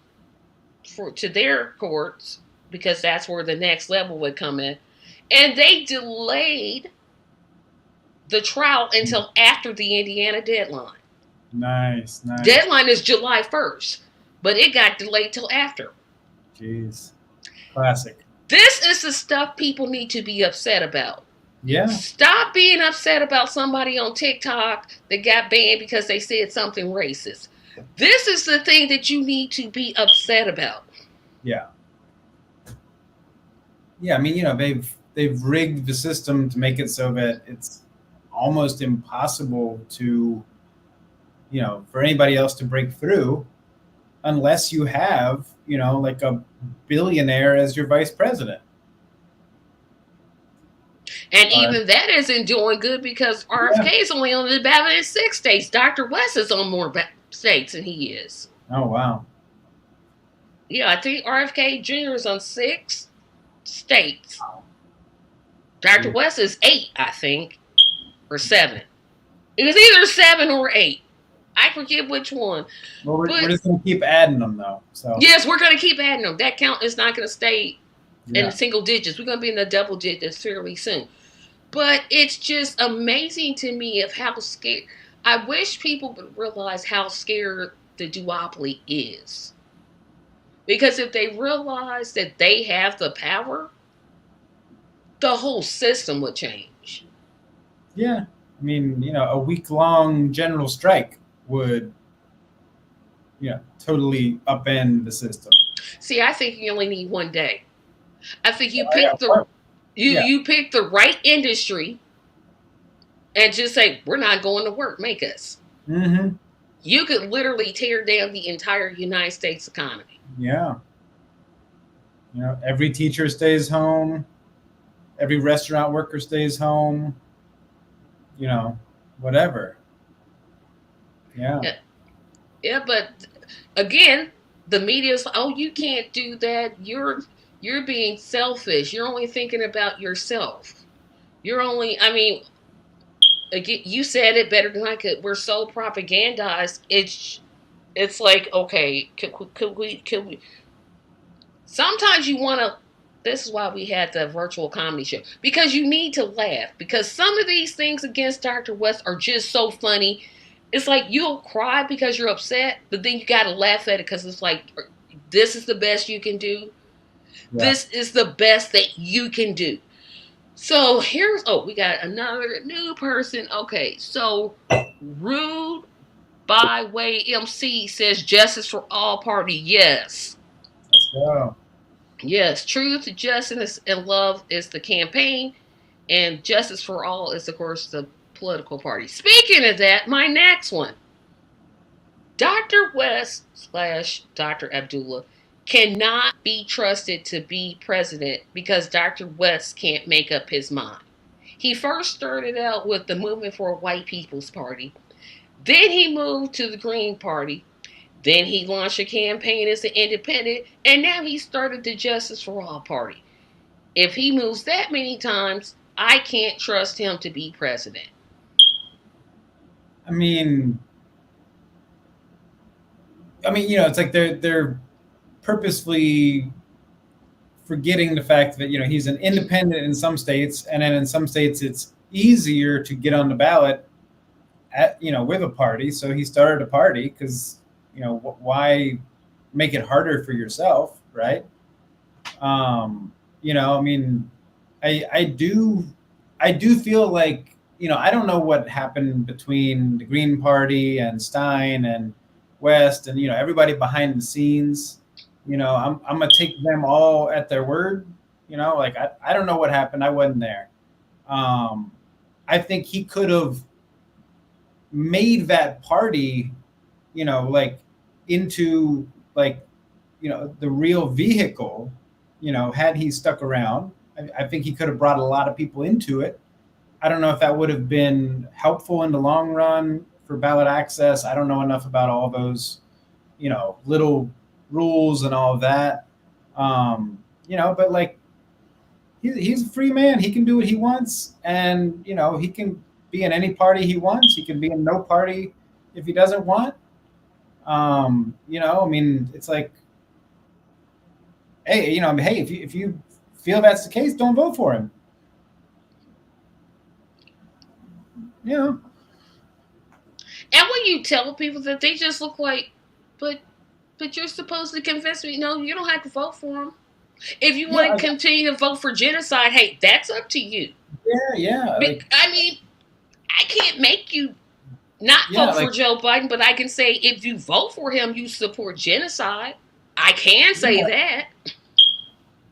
to their courts because that's where the next level would come in. And they delayed the trial until after the Indiana deadline. Nice. Deadline is July 1st, but it got delayed till after. Jeez. Classic. This is the stuff people need to be upset about. Yeah. Stop being upset about somebody on TikTok that got banned because they said something racist. This is the thing that you need to be upset about. Yeah. Yeah, I mean, they've rigged the system to make it so that it's almost impossible to, for anybody else to break through unless you have, like a billionaire as your vice president. And All right. even that isn't doing good because Yeah. RFK is only on the ballot in 6 states. Dr. West is on more states than he is. Oh wow. Yeah, I think RFK Jr. is on 6 states. Dr. Gee. West is 8, I think, or 7. It was either 7 or 8. I forget which one. Well, we're But just gonna keep adding them though. So yes, we're going to keep adding them. That count is not going to stay in the yeah. single digits. We're going to be in the double digits fairly soon. But it's just amazing to me of how scared. I wish people would realize how scared the duopoly is. Because if they realize that they have the power, the whole system would change. Yeah. I mean, a week-long general strike would, totally upend the system. See, I think you only need one day. I think you Oh, yeah. pick the you Yeah. you pick the right industry and just say we're not going to work. Make us. Mm-hmm. You could literally tear down the entire United States economy. Yeah. Every teacher stays home. Every restaurant worker stays home. You know, whatever. Yeah. Yeah, yeah, but again, the media's like, oh, you can't do that. You're being selfish. You're only thinking about yourself. You're only. I mean, again, you said it better than I could. We're so propagandized. It's like okay, could we? Sometimes you want to. This is why we had the virtual comedy show because you need to laugh because some of these things against Dr. West are just so funny. It's like you'll cry because you're upset, but then you got to laugh at it because it's like this is the best you can do. Yeah. This is the best that you can do. So here's we got another new person. Okay, so Rude Byway MC says justice for all party. Yes. Let's go. Yes, truth, justice, and love is the campaign, and justice for all is, of course, the political party. Speaking of that, my next one, Dr. West slash Dr. Abdullah cannot be trusted to be president because Dr. West can't make up his mind. He first started out with the Movement for a White People's Party. Then he moved to the Green Party. Then he launched a campaign as an independent, and now he started the Justice for All Party. If he moves that many times, I can't trust him to be president. I mean, it's like they're purposefully forgetting the fact that he's an independent in some states, and then in some states it's easier to get on the ballot with a party. So he started a party because why make it harder for yourself, right? I mean, I do feel like I don't know what happened between the Green Party and Stein and West and everybody behind the scenes. I'm gonna take them all at their word. Like I don't know what happened. I wasn't there. Um, I think he could have made that party, like into like the real vehicle. Had he stuck around, I think he could have brought a lot of people into it. I don't know if that would have been helpful in the long run for ballot access. I don't know enough about all those, little rules and all of that. But like he's a free man. He can do what he wants, and he can be in any party he wants. He can be in no party if he doesn't want. I mean, it's like, hey, hey, if you feel that's the case, don't vote for him. You know, And when you tell people that they just look like, but but you're supposed to convince me. No, you don't have to vote for him. If you yeah, want to continue to vote for genocide, hey, that's up to you. yeah, like, I mean, I can't make you not yeah, vote for like, Joe Biden, but I can say if you vote for him, you support genocide. I can say yeah, that.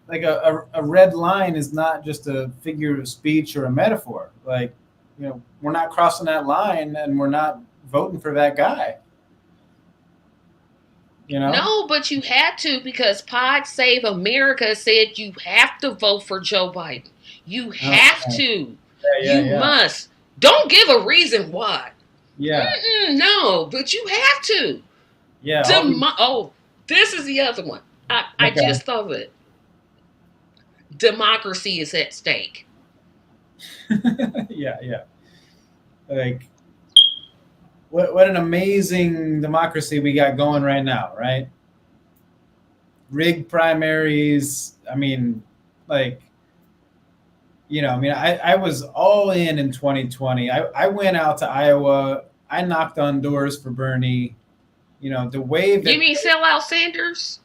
like a red line is not just a figure of speech or a metaphor. Like, we're not crossing that line, and we're not voting for that guy. You know, No, but you had to because Pod Save America said you have to vote for Joe Biden. You Oh, have to. yeah, You yeah, must. Don't give a reason why. yeah, No, but you have to. yeah. All these, Oh, this is the other one. I okay. just thought of it. Democracy is at stake. Yeah, yeah. Like, what an amazing democracy we got going right now, right? Rigged primaries. I mean, like, I mean, I was all in 2020. I went out to Iowa. I knocked on doors for Bernie. The way You that, mean sell out Sanders?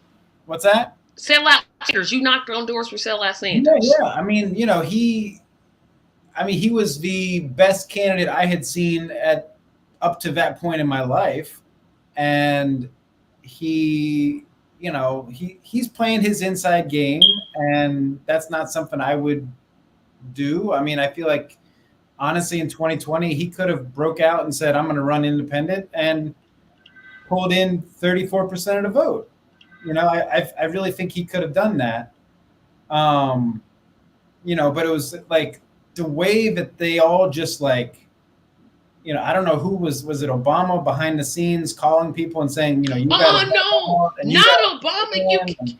what's that? Sell out Sanders. You knocked on doors for sell out Yeah, Sanders. yeah. I mean, he was the best candidate I had seen at up to that point in my life, and he, he's playing his inside game, and that's not something I would do. I mean, I feel like honestly in 2020 he could have broke out and said I'm going to run independent and pulled in 34% of the vote. I really think he could have done that. Um, but it was like the way that they all just like, I don't know who was it Obama behind the scenes calling people and saying, you got to Oh no, and you got not Obama. to,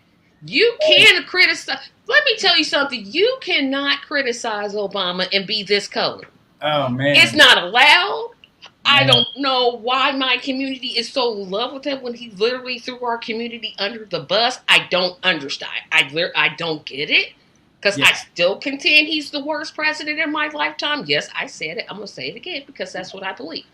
You can criticize. Let me tell you something. You cannot criticize Obama and be this color. oh It's man, not allowed. I man, don't know why my community is so in love with him when he literally threw our community under the bus. I don't understand. I don't get it. Because yeah, I still contend he's the worst president in my lifetime. Yes, I said it. I'm going to say it again because that's what I believe.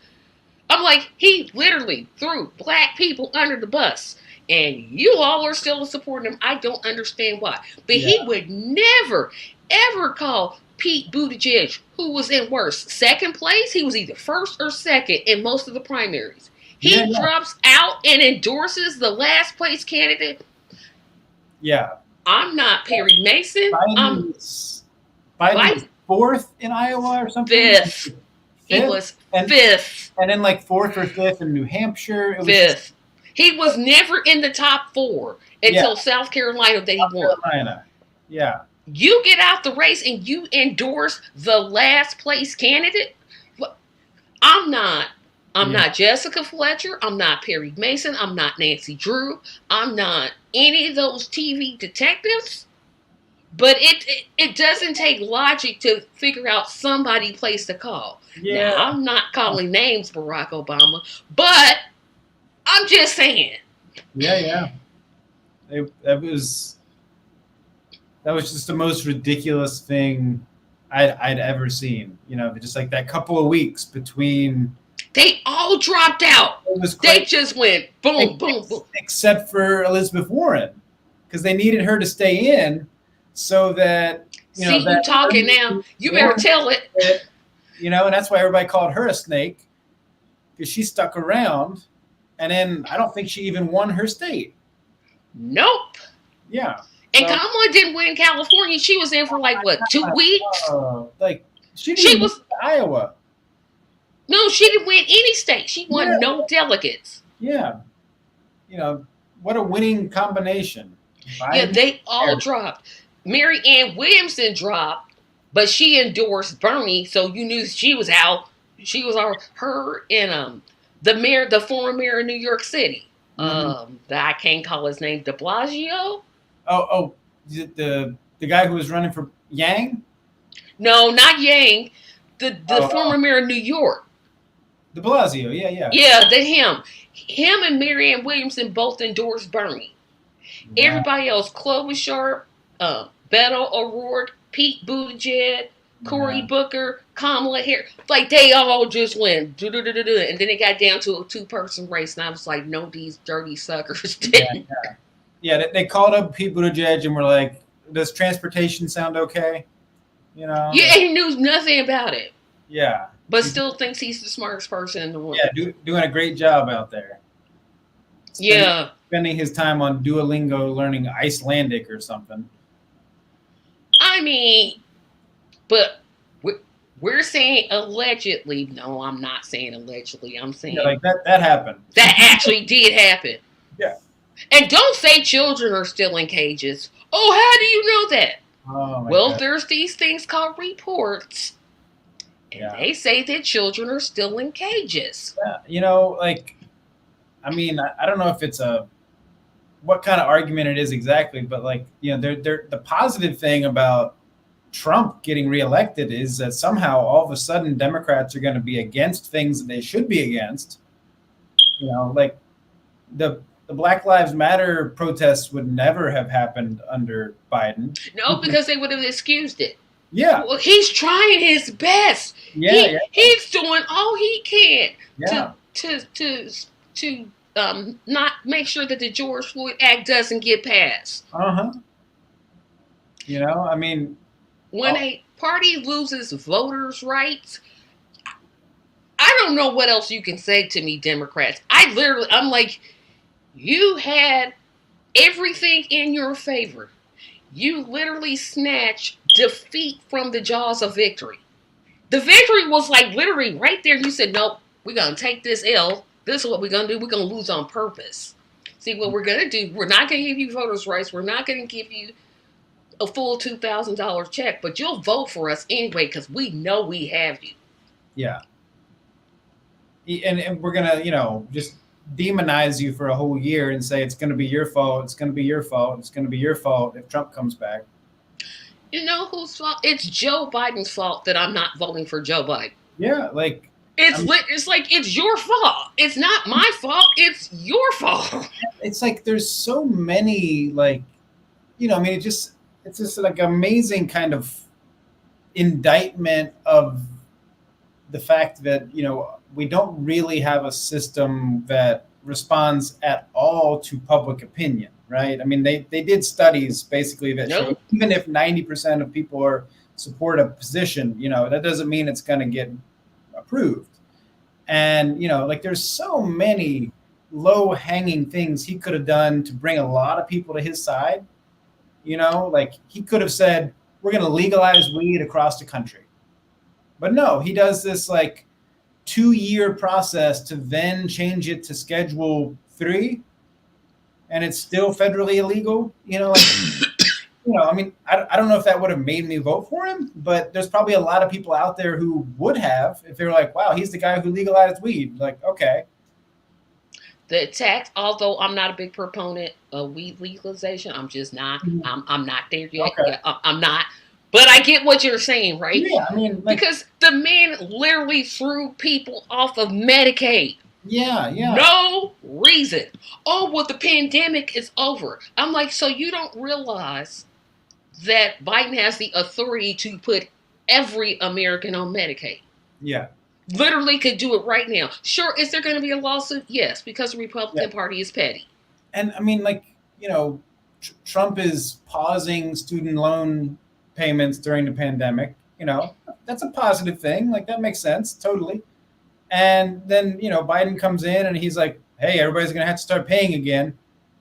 I'm like, he literally threw black people under the bus. And you all are still supporting him. I don't understand why. But yeah, he would never, ever call Pete Buttigieg, who was in worst, second place. He was either first or second in most of the primaries. yeah, He drops out and endorses the last place candidate. yeah. I'm not Perry Mason. I'm Biden was fourth in Iowa or something. fifth. He Fifth, was and fifth. and then like fourth or fifth in New Hampshire. It was just, Fifth. He was never in the top four yeah, until South Carolina that he South won. Carolina. Yeah, You get out the race and you endorse the last place candidate. I'm not. I'm yeah, not Jessica Fletcher. I'm not Perry Mason. I'm not Nancy Drew. I'm not any of those TV detectives. But it doesn't take logic to figure out somebody placed a call. Now yeah, I'm not calling names, Barack Obama, but I'm just saying. yeah, yeah. That was just the most ridiculous thing I'd ever seen. Just like that couple of weeks between. They all dropped out. It was They quite, just went boom, boom, boom. except for Elizabeth Warren, because they needed her to stay in so that See, you talking now. You better tell it. and that's why everybody called her a snake, because she stuck around, and then I don't think she even won her state. Nope. Yeah. And Kamala didn't win California. She was in for like what, 2 weeks? Like she didn't She even was win Iowa. no, she didn't win any state. She won Yeah. no delegates. Yeah. What a winning combination. Yeah, Biden, they all Harris. dropped. Marianne Williamson dropped, but she endorsed Bernie, so you knew she was out. She was her and the former mayor of New York City. I can't call his name, De Blasio. Oh, the guy who was running for Yang? No, not Yang. The former mayor of New York. De Blasio, yeah, yeah. Yeah, him and Marianne Williamson both endorsed Bernie. Wow. Everybody else, Chloe Sharp, Beto O'Rourke, Pete Buttigieg, Cory Yeah. Booker, Kamala Harris, like they all just went do-do-do-do-do. And then it got down to a 2-person race, and I was like, no, these dirty suckers didn't. Yeah, they called up Pete Buttigieg and were like, does transportation sound okay? Yeah, he knew nothing about it, Yeah. but still thinks he's the smartest person in the world. Yeah, doing a great job out there. Spending his time on Duolingo learning Icelandic or something. I mean, but we're saying allegedly. No, I'm not saying allegedly. I'm saying like that happened. That actually did happen. Yeah. And don't say children are still in cages. Oh, how do you know that? Oh my Well, God. there's these things called reports, and Yeah. they say that children are still in cages. Yeah. Like, I mean, I don't know if it's what kind of argument it is exactly, but like, the positive thing about Trump getting reelected is that somehow all of a sudden Democrats are going to be against things that they should be against. Like the Black Lives Matter protests would never have happened under Biden. No, because they would have excused it. Yeah, Well, he's trying his best. yeah, yeah, He's doing all he can to yeah. to to to not make sure that the George Floyd Act doesn't get passed. Uh huh. I mean, When oh, a party loses voters' rights, I don't know what else you can say to me, Democrats. I'm like, you had everything in your favor. You literally snatched defeat from the jaws of victory. The victory was like literally right there. You said, nope, we're going to take this L. This is what we're going to do. We're going to lose on purpose. See, what we're going to do, we're not going to give you voters' rights. We're not going to give you a full $2,000 check, but you'll vote for us anyway because we know we have you. yeah. And we're gonna, just demonize you for a whole year and say it's going to be your fault. It's going to be your fault. It's going to be your fault if Trump comes back. You know whose fault? It's Joe Biden's fault that I'm not voting for Joe Biden. Yeah, like It's like it's your fault. It's not my fault. It's your fault. it's like there's so many like, I mean, it's just like amazing kind of indictment of the fact that we don't really have a system that responds at all to public opinion, right? I mean, they did studies basically that show Nope. even if 90% of people are support a position, that doesn't mean it's going to get approved. And like there's so many low hanging things he could have done to bring a lot of people to his side. Like he could have said we're going to legalize weed across the country, but no, he does this like 2-year process to then change it to Schedule 3, and it's still federally illegal. Like I mean, I don't know if that would have made me vote for him, but there's probably a lot of people out there who would have if they were like, wow, he's the guy who legalized weed. Like, okay. The tax, although I'm not a big proponent of weed legalization, I'm just not. I'm not there yet. Okay. Yeah, I'm not. But I get what you're saying, right? Yeah, I mean, like, Because the man literally threw people off of Medicaid. yeah. No reason. Oh, well, the pandemic is over. I'm like, so you don't realize that Biden has the authority to put every American on Medicaid. Yeah. Literally could do it right now. Sure, is there going to be a lawsuit? Yes, because the Republican Party is petty. And I mean, like, Trump is pausing student loan payments during the pandemic. That's a positive thing. Like, that makes sense. Totally. And then, Biden comes in and he's like, hey, everybody's going to have to start paying again.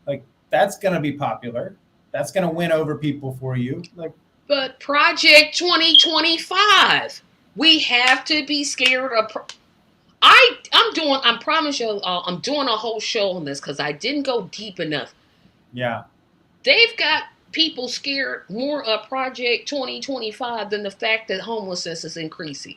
Like, that's going to be popular. That's going to win over people for you. Like, but Project 2025, we have to be scared of. I promise you all, I'm doing a whole show on this because I didn't go deep enough. Yeah. They've got people scared more of Project 2025 than the fact that homelessness is increasing.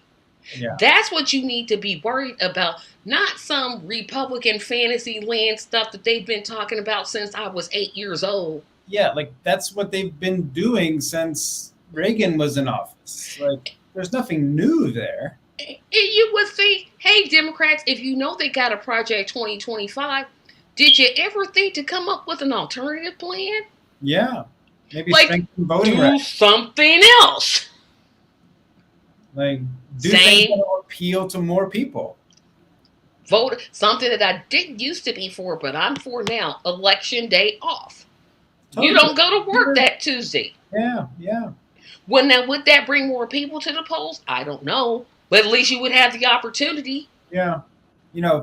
Yeah. That's what you need to be worried about, not some Republican fantasy land stuff that they've been talking about since I was 8 years old. Yeah, like that's what they've been doing since Reagan was in office. Like, there's nothing new there. You would think, hey, Democrats, if you know they got a Project 2025, did you ever think to come up with an alternative plan? Yeah, maybe like strengthen voting do rights. Something else. Like do things that will appeal to more people. Vote something that I didn't used to be for, but I'm for now. Election day off. Totally. You don't go to work that Tuesday. Yeah. Would that bring more people to the polls? I don't know. But at least you would have the opportunity. Yeah.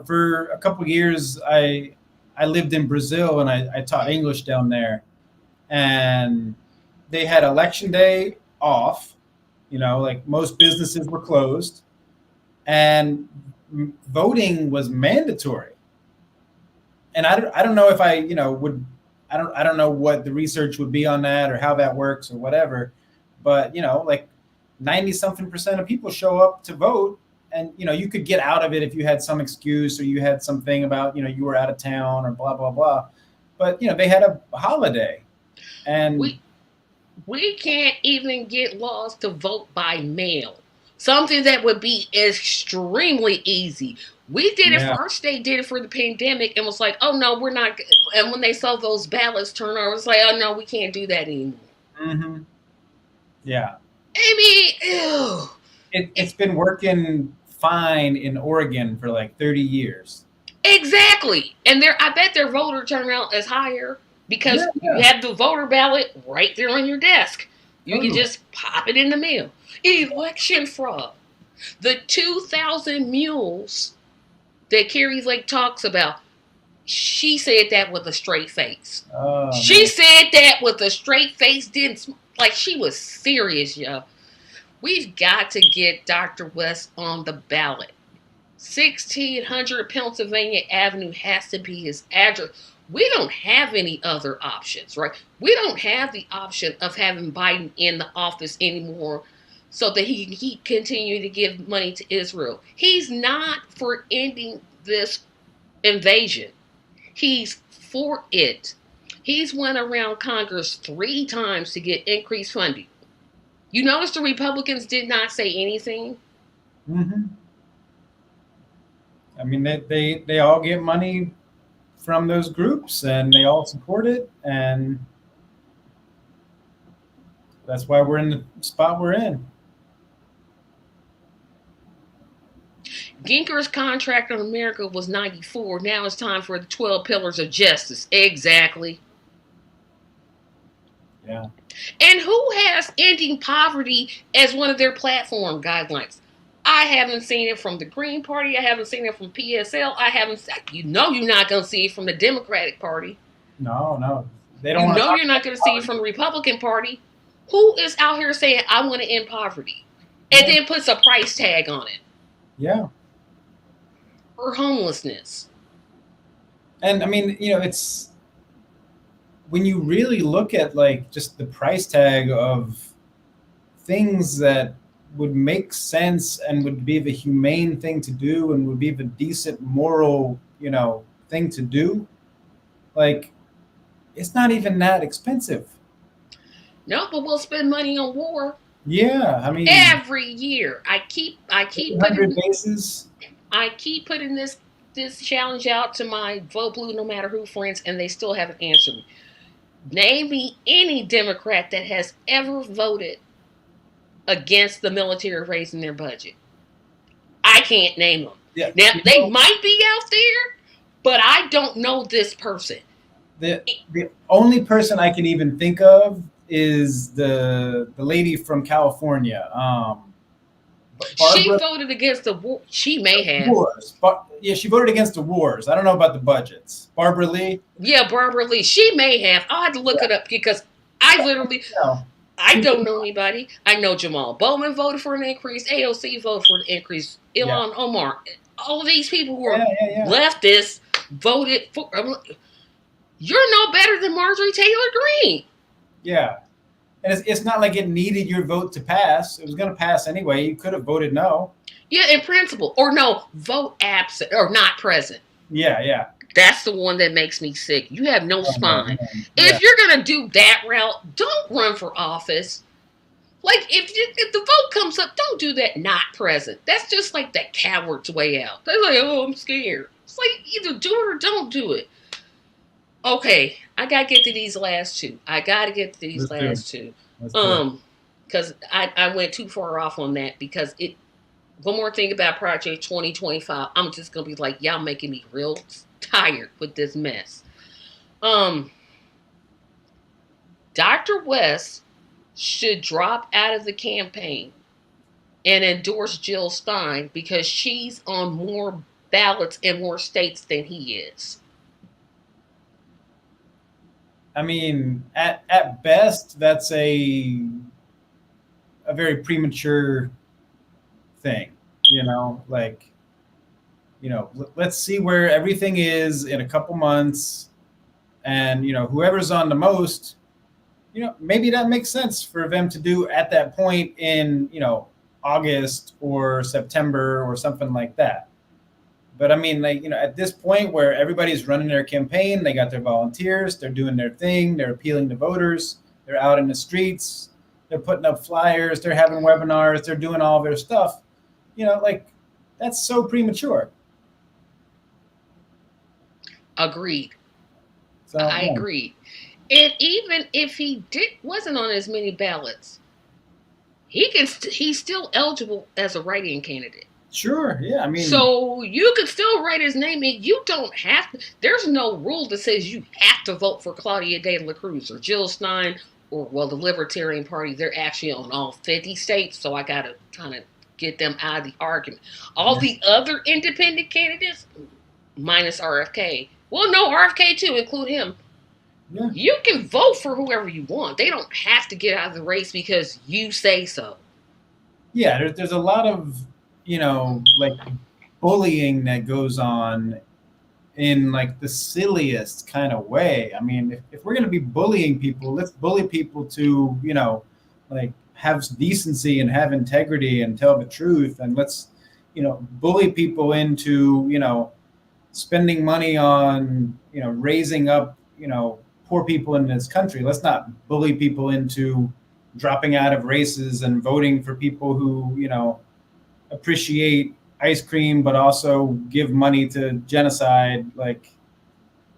For a couple of years, I lived in Brazil and I taught English down there. And they had election day off. Like most businesses were closed. And voting was mandatory. And I don't know if I don't know what the research would be on that or how that works or whatever. but like 90 something percent of people show up to vote. And you could get out of it if you had some excuse, or you had something about you were out of town, or blah blah blah. But they had a holiday. And We we can't even get laws to vote by mail. Something that would be extremely easy. We did it. yeah. Our state did it for the pandemic, and was like, "Oh no, we're not." And when they saw those ballots turn over, it's like, "Oh no, we can't do that anymore." Hmm. Yeah. I mean, ew. It's been working fine in Oregon for like 30 years. Exactly. And I bet their voter turnout is higher Yeah, because you yeah, have the voter ballot right there on your desk. You can totally. just pop it in the mail. Election fraud. The 2,000 mules that Carrie Lake talks about, she said that with a straight face. Oh She man. said that with a straight face, didn't like she was serious, yo. We've got to get Dr. West on the ballot. 1600 Pennsylvania Avenue has to be his address. We don't have any other options, right? We don't have the option of having Biden in the office anymore so that he continue to give money to Israel. He's not for ending this invasion. He's for it. He's went around Congress 3 times to get increased funding. You notice the Republicans did not say anything? Hmm. I mean, they all get money from those groups, and they all support it, and that's why we're in the spot we're in. Ginker's contract on America was 94. Now it's time for the 12 pillars of justice. Exactly. Yeah. And who has ending poverty as one of their platform guidelines? I haven't seen it from the Green Party. I haven't seen it from PSL. I haven't. You're not going to see it from the Democratic Party. No, no, they don't You want to know talk you're not about going to see it poverty. from the Republican Party. Who is out here saying I want to end poverty, and Yeah, then puts a price tag on it, yeah. or homelessness? And I mean, it's when you really look at like just the price tag of things that would make sense and would be the humane thing to do and would be the decent moral, thing to do, like it's not even that expensive. No, but we'll spend money on war Yeah, I mean, every year. I keep 100 putting bases. this challenge out to my vote blue no matter who friends, and they still haven't answered me. Name me any Democrat that has ever voted against the military raising their budget. I can't name them. Yeah, Now they might be out there, but I don't know this person. the only person I can even think of is the lady from California, She Barbara voted against the war. She may have. Wars. Yeah, she voted against the wars. I don't know about the budgets. Barbara Lee. Yeah, Barbara Lee. She may have. I'll have to look Yeah, it up because I literally no, I don't know anybody. I know Jamal Bowman voted for an increase. AOC voted for an increase. yeah, Ilhan Omar. All of these people who are yeah, yeah, yeah, leftists voted for. You're no better than Marjorie Taylor Greene. yeah. And it's not like it needed your vote to pass. It was going to pass anyway. You could have voted no. Yeah, in principle. Or no, vote absent or not present. Yeah, yeah. That's the one that makes me sick. You have no Oh, spine. man. Yeah, If you're going to do that route, don't run for office. Like, if the vote comes up, don't do that not present. That's just like that coward's way out. They're like, oh, I'm scared. It's like, either do it or don't do it. Okay, I got to get to these last two. let's do it. Two. Let's do it. Because I went too far off on that because one more thing about Project 2025, I'm just going to be like, y'all making me real tired with this mess. Dr. West should drop out of the campaign and endorse Jill Stein because she's on more ballots in more states than he is. I mean, at best, that's a very premature thing. Like let's see where everything is in a couple months, and whoever's on the most, maybe that makes sense for them to do at that point in, August or September or something like that. But I mean, like, at this point where everybody's running their campaign, they got their volunteers, they're doing their thing, they're appealing to voters, they're out in the streets, they're putting up flyers, they're having webinars, they're doing all their stuff. Like, that's so premature. Agreed. So, I yeah. agree. And even if he wasn't on as many ballots, he's still eligible as a write-in candidate. Sure. Yeah. I mean, So you could still write his name in. You don't have to. There's no rule that says you have to vote for Claudia De La Cruz or Jill Stein or, well, the Libertarian Party. They're actually on all 50 states, so I got to kind of get them out of the argument. All yeah. the other independent candidates, minus RFK. Well, no, RFK too, include him. Yeah. You can vote for whoever you want. They don't have to get out of the race because you say so. Yeah. There's a lot of, like, bullying that goes on in, like, the silliest kind of way. I mean, if we're going to be bullying people, let's bully people to, like, have decency and have integrity and tell the truth. And let's, bully people into, spending money on, raising up, poor people in this country. Let's not bully people into dropping out of races and voting for people who, appreciate ice cream, but also give money to genocide. Like,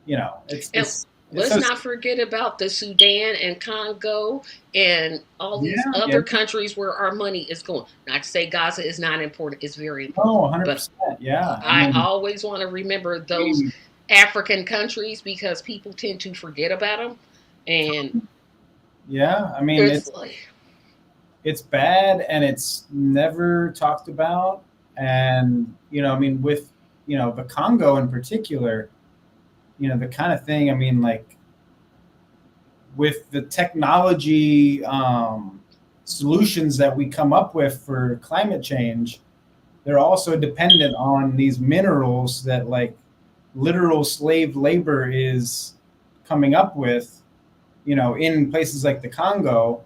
And it's let's so. not forget about the Sudan and Congo and all these Yeah, yeah. other countries where our money is going. Not to say Gaza is not important, it's very Oh, important. But 100%. Yeah. I I mean, always want to remember those we- African countries because people tend to forget about them. And yeah. I mean, it's it's like, it's bad and it's never talked about. And, I mean, with, the Congo in particular, the kind of thing, I mean, like, with the technology solutions that we come up with for climate change, they're also dependent on these minerals that, like, literal slave labor is coming up with, in places like the Congo,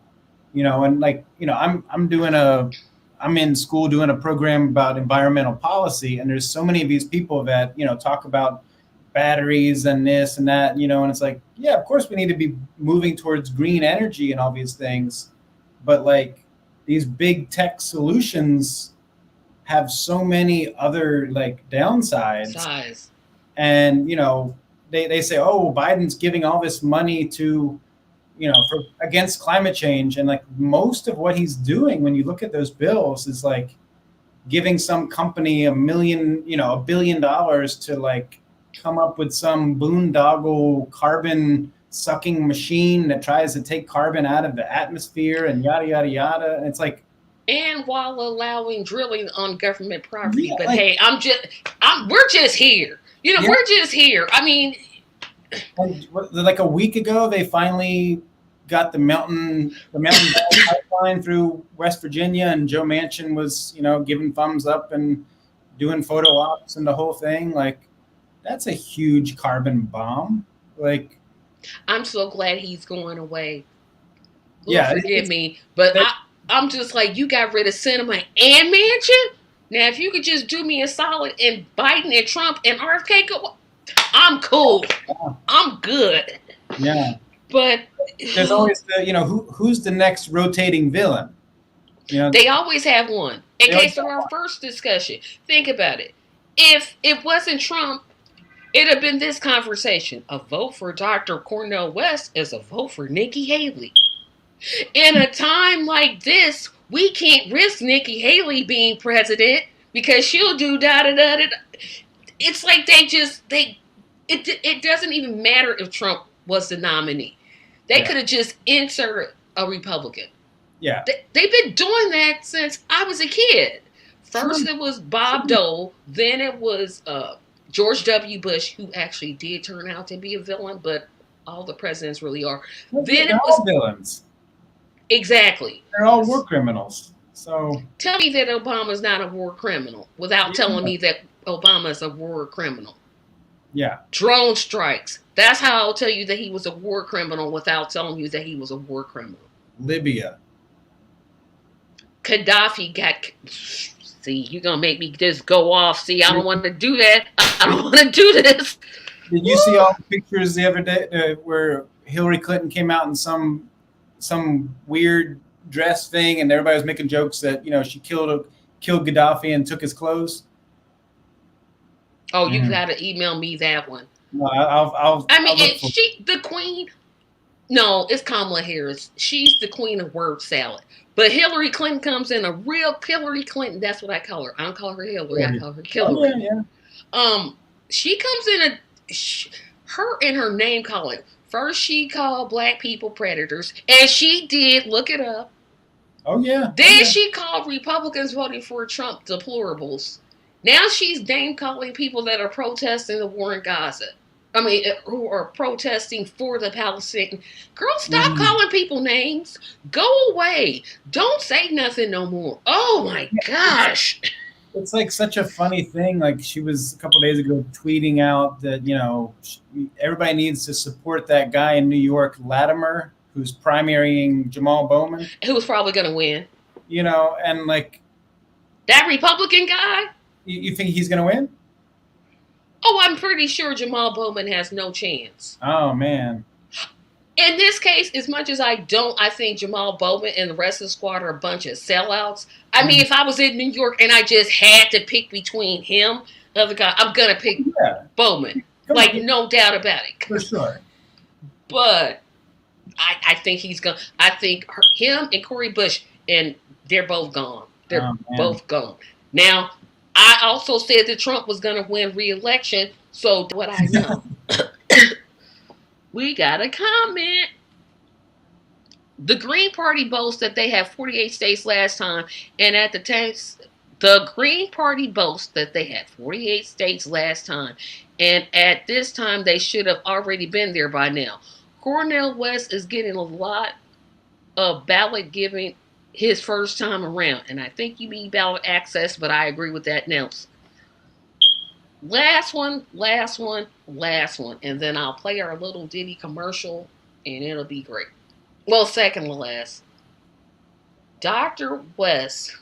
and, like, I'm in school doing a program about environmental policy, and there's so many of these people that, talk about batteries and this and that, and it's like, yeah, of course we need to be moving towards green energy and all these things, but, like, these big tech solutions have so many other, like, downsides. size. And, they say, oh, Biden's giving all this money to, for against climate change, and, like, most of what he's doing when you look at those bills is, like, giving some company $1 billion to, like, come up with some boondoggle carbon sucking machine that tries to take carbon out of the atmosphere and yada yada yada. And it's like, And while allowing drilling on government property. yeah, But like, hey, we're just here. yeah. We're just here. I mean, Like a week ago, they finally got the Mountain Valley pipeline through West Virginia, and Joe Manchin was, giving thumbs up and doing photo ops and the whole thing. Like, that's a huge carbon bomb. Like, I'm so glad he's going away. Lord yeah, forgive me, but I'm just like, you got rid of Cinema and Mansion. Now, if you could just do me a solid and Biden and Trump and RFK go, I'm cool. I'm good. yeah. But There's always the, who's the next rotating villain. They always have one. In They always case of our first discussion, think about it. If it wasn't Trump, it'd have been this conversation. A vote for Dr. Cornel West is a vote for Nikki Haley. In a time like this, we can't risk Nikki Haley being president because she'll do da da da da. It's like it doesn't even matter if Trump was the nominee. They Yeah. could have just inserted a Republican. Yeah. They've been doing that since I was a kid. First Sure. it was Bob Dole, then it was George W. Bush, who actually did turn out to be a villain, but all the presidents really are. Then They're it all was villains. exactly. They're all war criminals. So Tell me that Obama's not a war criminal without telling me that Obama's a war criminal. Yeah. Drone strikes. That's how I'll tell you that he was a war criminal without telling you that he was a war criminal. Libya. Gaddafi got. See, you're gonna make me just go off. See, I don't want to do that. I don't want to do this. Did you see all the pictures the other day where Hillary Clinton came out in some weird dress thing, and everybody was making jokes that she killed Gaddafi and took his clothes? Oh, you gotta email me that one. No, I'll I mean, look for she the queen. No, it's Kamala Harris. She's the queen of word salad. But Hillary Clinton comes in a real Hillary Clinton. That's what I call her. I don't call her Hillary. I call her Oh Hillary. yeah. She comes in her in her name calling. First, she called black people predators, and she did look it up. Oh yeah. Then she called Republicans voting for Trump deplorables. Now she's name calling people that are protesting the war in Gaza. I mean, who are protesting for the Palestinian. Girl, stop calling people names. Go away. Don't say nothing no more. Oh my gosh. It's like such a funny thing. Like, she was a couple days ago tweeting out that everybody needs to support that guy in New York, Latimer, who's primarying Jamal Bowman. Who's probably going to win. And like that Republican guy. You think he's going to win? Oh, I'm pretty sure Jamal Bowman has no chance. Oh, man. In this case, as much as I think Jamal Bowman and the rest of the squad are a bunch of sellouts. I mean, if I was in New York and I just had to pick between him and the other guy, I'm going to pick Bowman. No doubt about it. For sure. But I think he's going to. I think him and Cori Bush, and they're both gone. They're both gone. Now, I also said that Trump was going to win re-election, so what I know. We got a comment. The Green Party boasts that they had 48 states last time, and at the time, the Green Party boasts that they had 48 states last time, and at this time they should have already been there by now. Cornel West is getting a lot of ballot giving his first time around, and I think you mean ballot access, but I agree with that, Nelson. Last one, and then I'll play our little ditty commercial, and it'll be great. Well, second to last. Dr. West.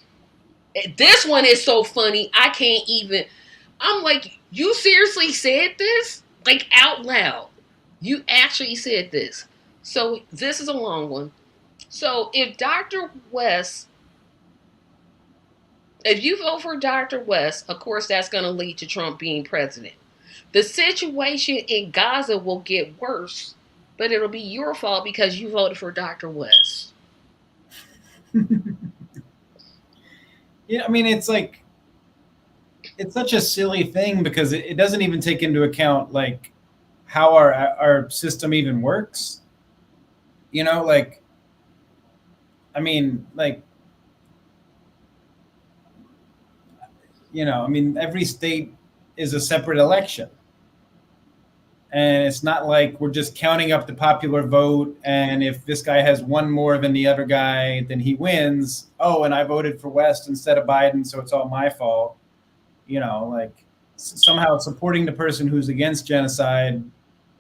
This one is so funny, I can't even. I'm like, you seriously said this? Like, out loud. You actually said this. So, this is a long one. So, if you vote for Dr. West, of course, that's going to lead to Trump being president. The situation in Gaza will get worse, but it'll be your fault because you voted for Dr. West. Yeah, I mean, it's such a silly thing because it doesn't even take into account like how our system even works. Every state is a separate election. And it's not like we're just counting up the popular vote, and if this guy has one more than the other guy, then he wins. Oh, and I voted for West instead of Biden, so it's all my fault. Somehow supporting the person who's against genocide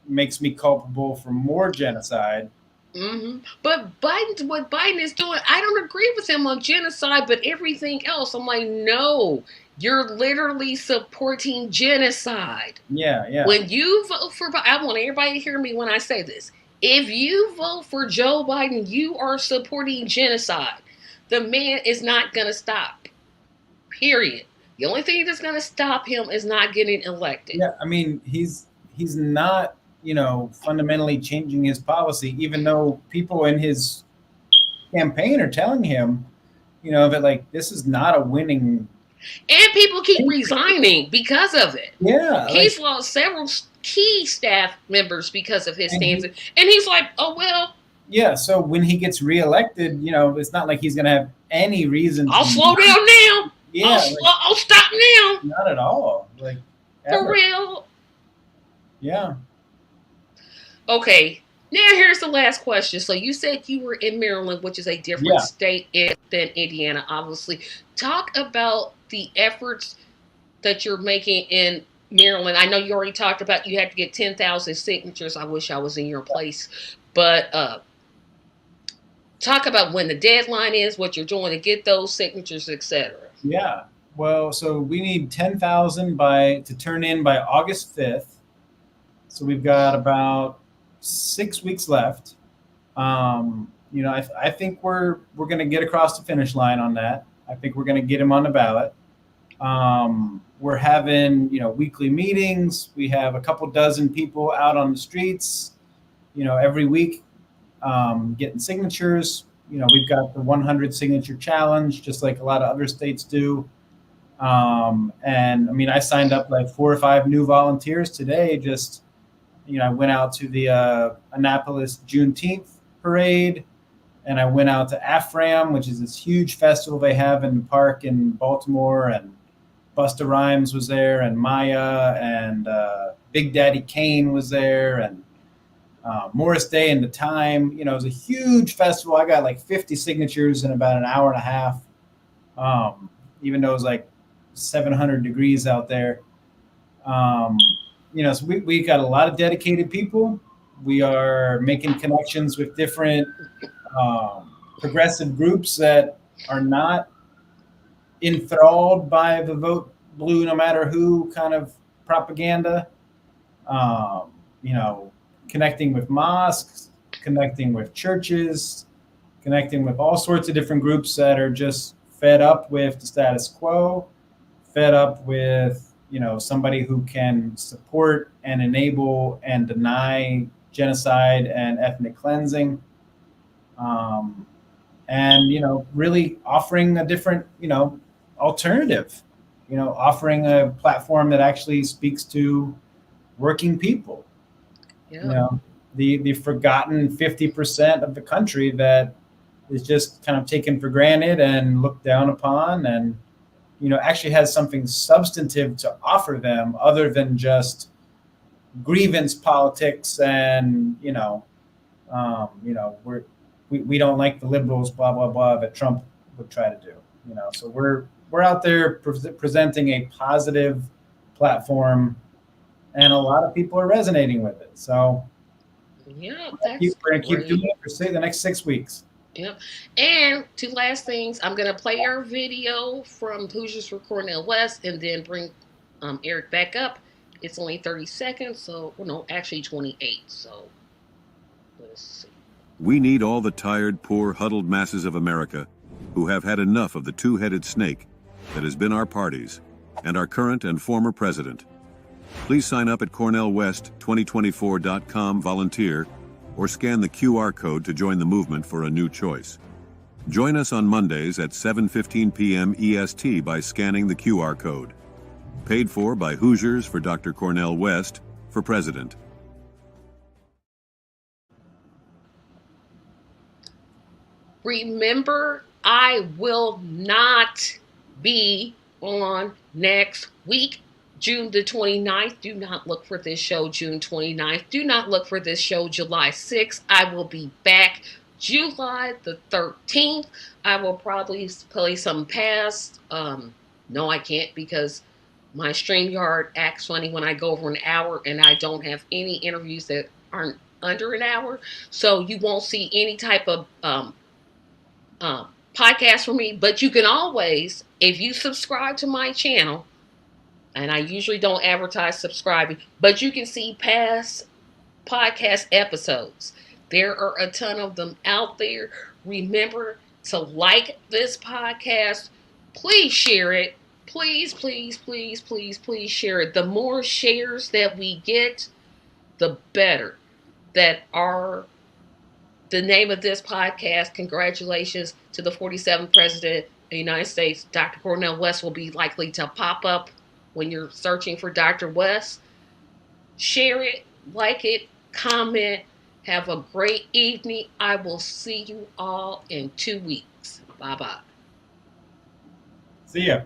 makes me culpable for more genocide. Mm-hmm. But what Biden is doing, I don't agree with him on genocide, but everything else, I'm like, no, you're literally supporting genocide. Yeah. When you vote for Biden, I want everybody to hear me when I say this. If you vote for Joe Biden, you are supporting genocide. The man is not going to stop. Period. The only thing that's going to stop him is not getting elected. Yeah, I mean, he's not fundamentally changing his policy, even though people in his campaign are telling him, that like this is not a winning. And people keep resigning because of it. Yeah, he's lost several key staff members because of his stance, and he's like, oh well. Yeah, so when he gets reelected, it's not like he's going to have any reason. I'll slow down now. Yeah, I'll stop now. Not at all. Like for real. Yeah. Okay, now here's the last question. So you said you were in Maryland, which is a different state than Indiana, obviously. Talk about the efforts that you're making in Marilyn, I know you already talked about you had to get 10,000 signatures. I wish I was in your place. But talk about when the deadline is, what you're doing to get those signatures, etc. Yeah. Well, so we need 10,000 to turn in by August 5th. So we've got about 6 weeks left. I think we're going to get across the finish line on that. I think we're going to get him on the ballot. We're having weekly meetings. We have a couple dozen people out on the streets, every week, getting signatures. We've got the 100 signature challenge, just like a lot of other states do. And I mean, I signed up like 4 or 5 new volunteers today. Just I went out to the Annapolis Juneteenth parade, and I went out to AFRAM, which is this huge festival they have in the park in Baltimore, and Busta Rhymes was there, and Maya, and Big Daddy Kane was there, and Morris Day and the Time. It was a huge festival. I got like 50 signatures in about an hour and a half, even though it was like 700 degrees out there. So we got a lot of dedicated people. We are making connections with different progressive groups that are not enthralled by the vote blue no matter who kind of propaganda. Um, Connecting with mosques, connecting with churches, connecting with all sorts of different groups that are just fed up with the status quo, fed up with somebody who can support and enable and deny genocide and ethnic cleansing. And really offering a different alternative, offering a platform that actually speaks to working people. Yeah. The forgotten 50% of the country that is just kind of taken for granted and looked down upon, and actually has something substantive to offer them other than just grievance politics and we don't like the liberals, blah blah blah, that Trump would try to do. So we're out there presenting a positive platform, and a lot of people are resonating with it. So Yeah, we're gonna keep doing great. it for the next 6 weeks. Yep. And two last things. I'm going to play our video from Hoosiers for Cornel West and then bring Eric back up. It's only 30 seconds, so, well, no, actually 28. So let's see. We need all the tired, poor, huddled masses of America who have had enough of the two-headed snake that has been our parties and our current and former president. Please sign up at cornelwest2024.com volunteer or scan the QR code to join the movement for a new choice. Join us on Mondays at 7:15 p.m. EST by scanning the QR code. Paid for by Hoosiers for Dr. Cornel West for president. Remember, I will not be on next week, June the 29th. Do not look for this show June 29th. Do not look for this show July 6th. I will be back July the 13th. I will probably play some past. No, I can't, because my StreamYard acts funny when I go over an hour, and I don't have any interviews that aren't under an hour. So you won't see any type of podcast from me. But you can always, if you subscribe to my channel, and I usually don't advertise subscribing, but you can see past podcast episodes. There are a ton of them out there. Remember to like this podcast. Please share it. Please, please, please, please, please share it. The more shares that we get, the better. That are the name of this podcast. Congratulations to the 47th President of the United States. Dr. Cornel West will be likely to pop up when you're searching for Dr. West. Share it, like it, comment. Have a great evening. I will see you all in 2 weeks. Bye-bye. See ya.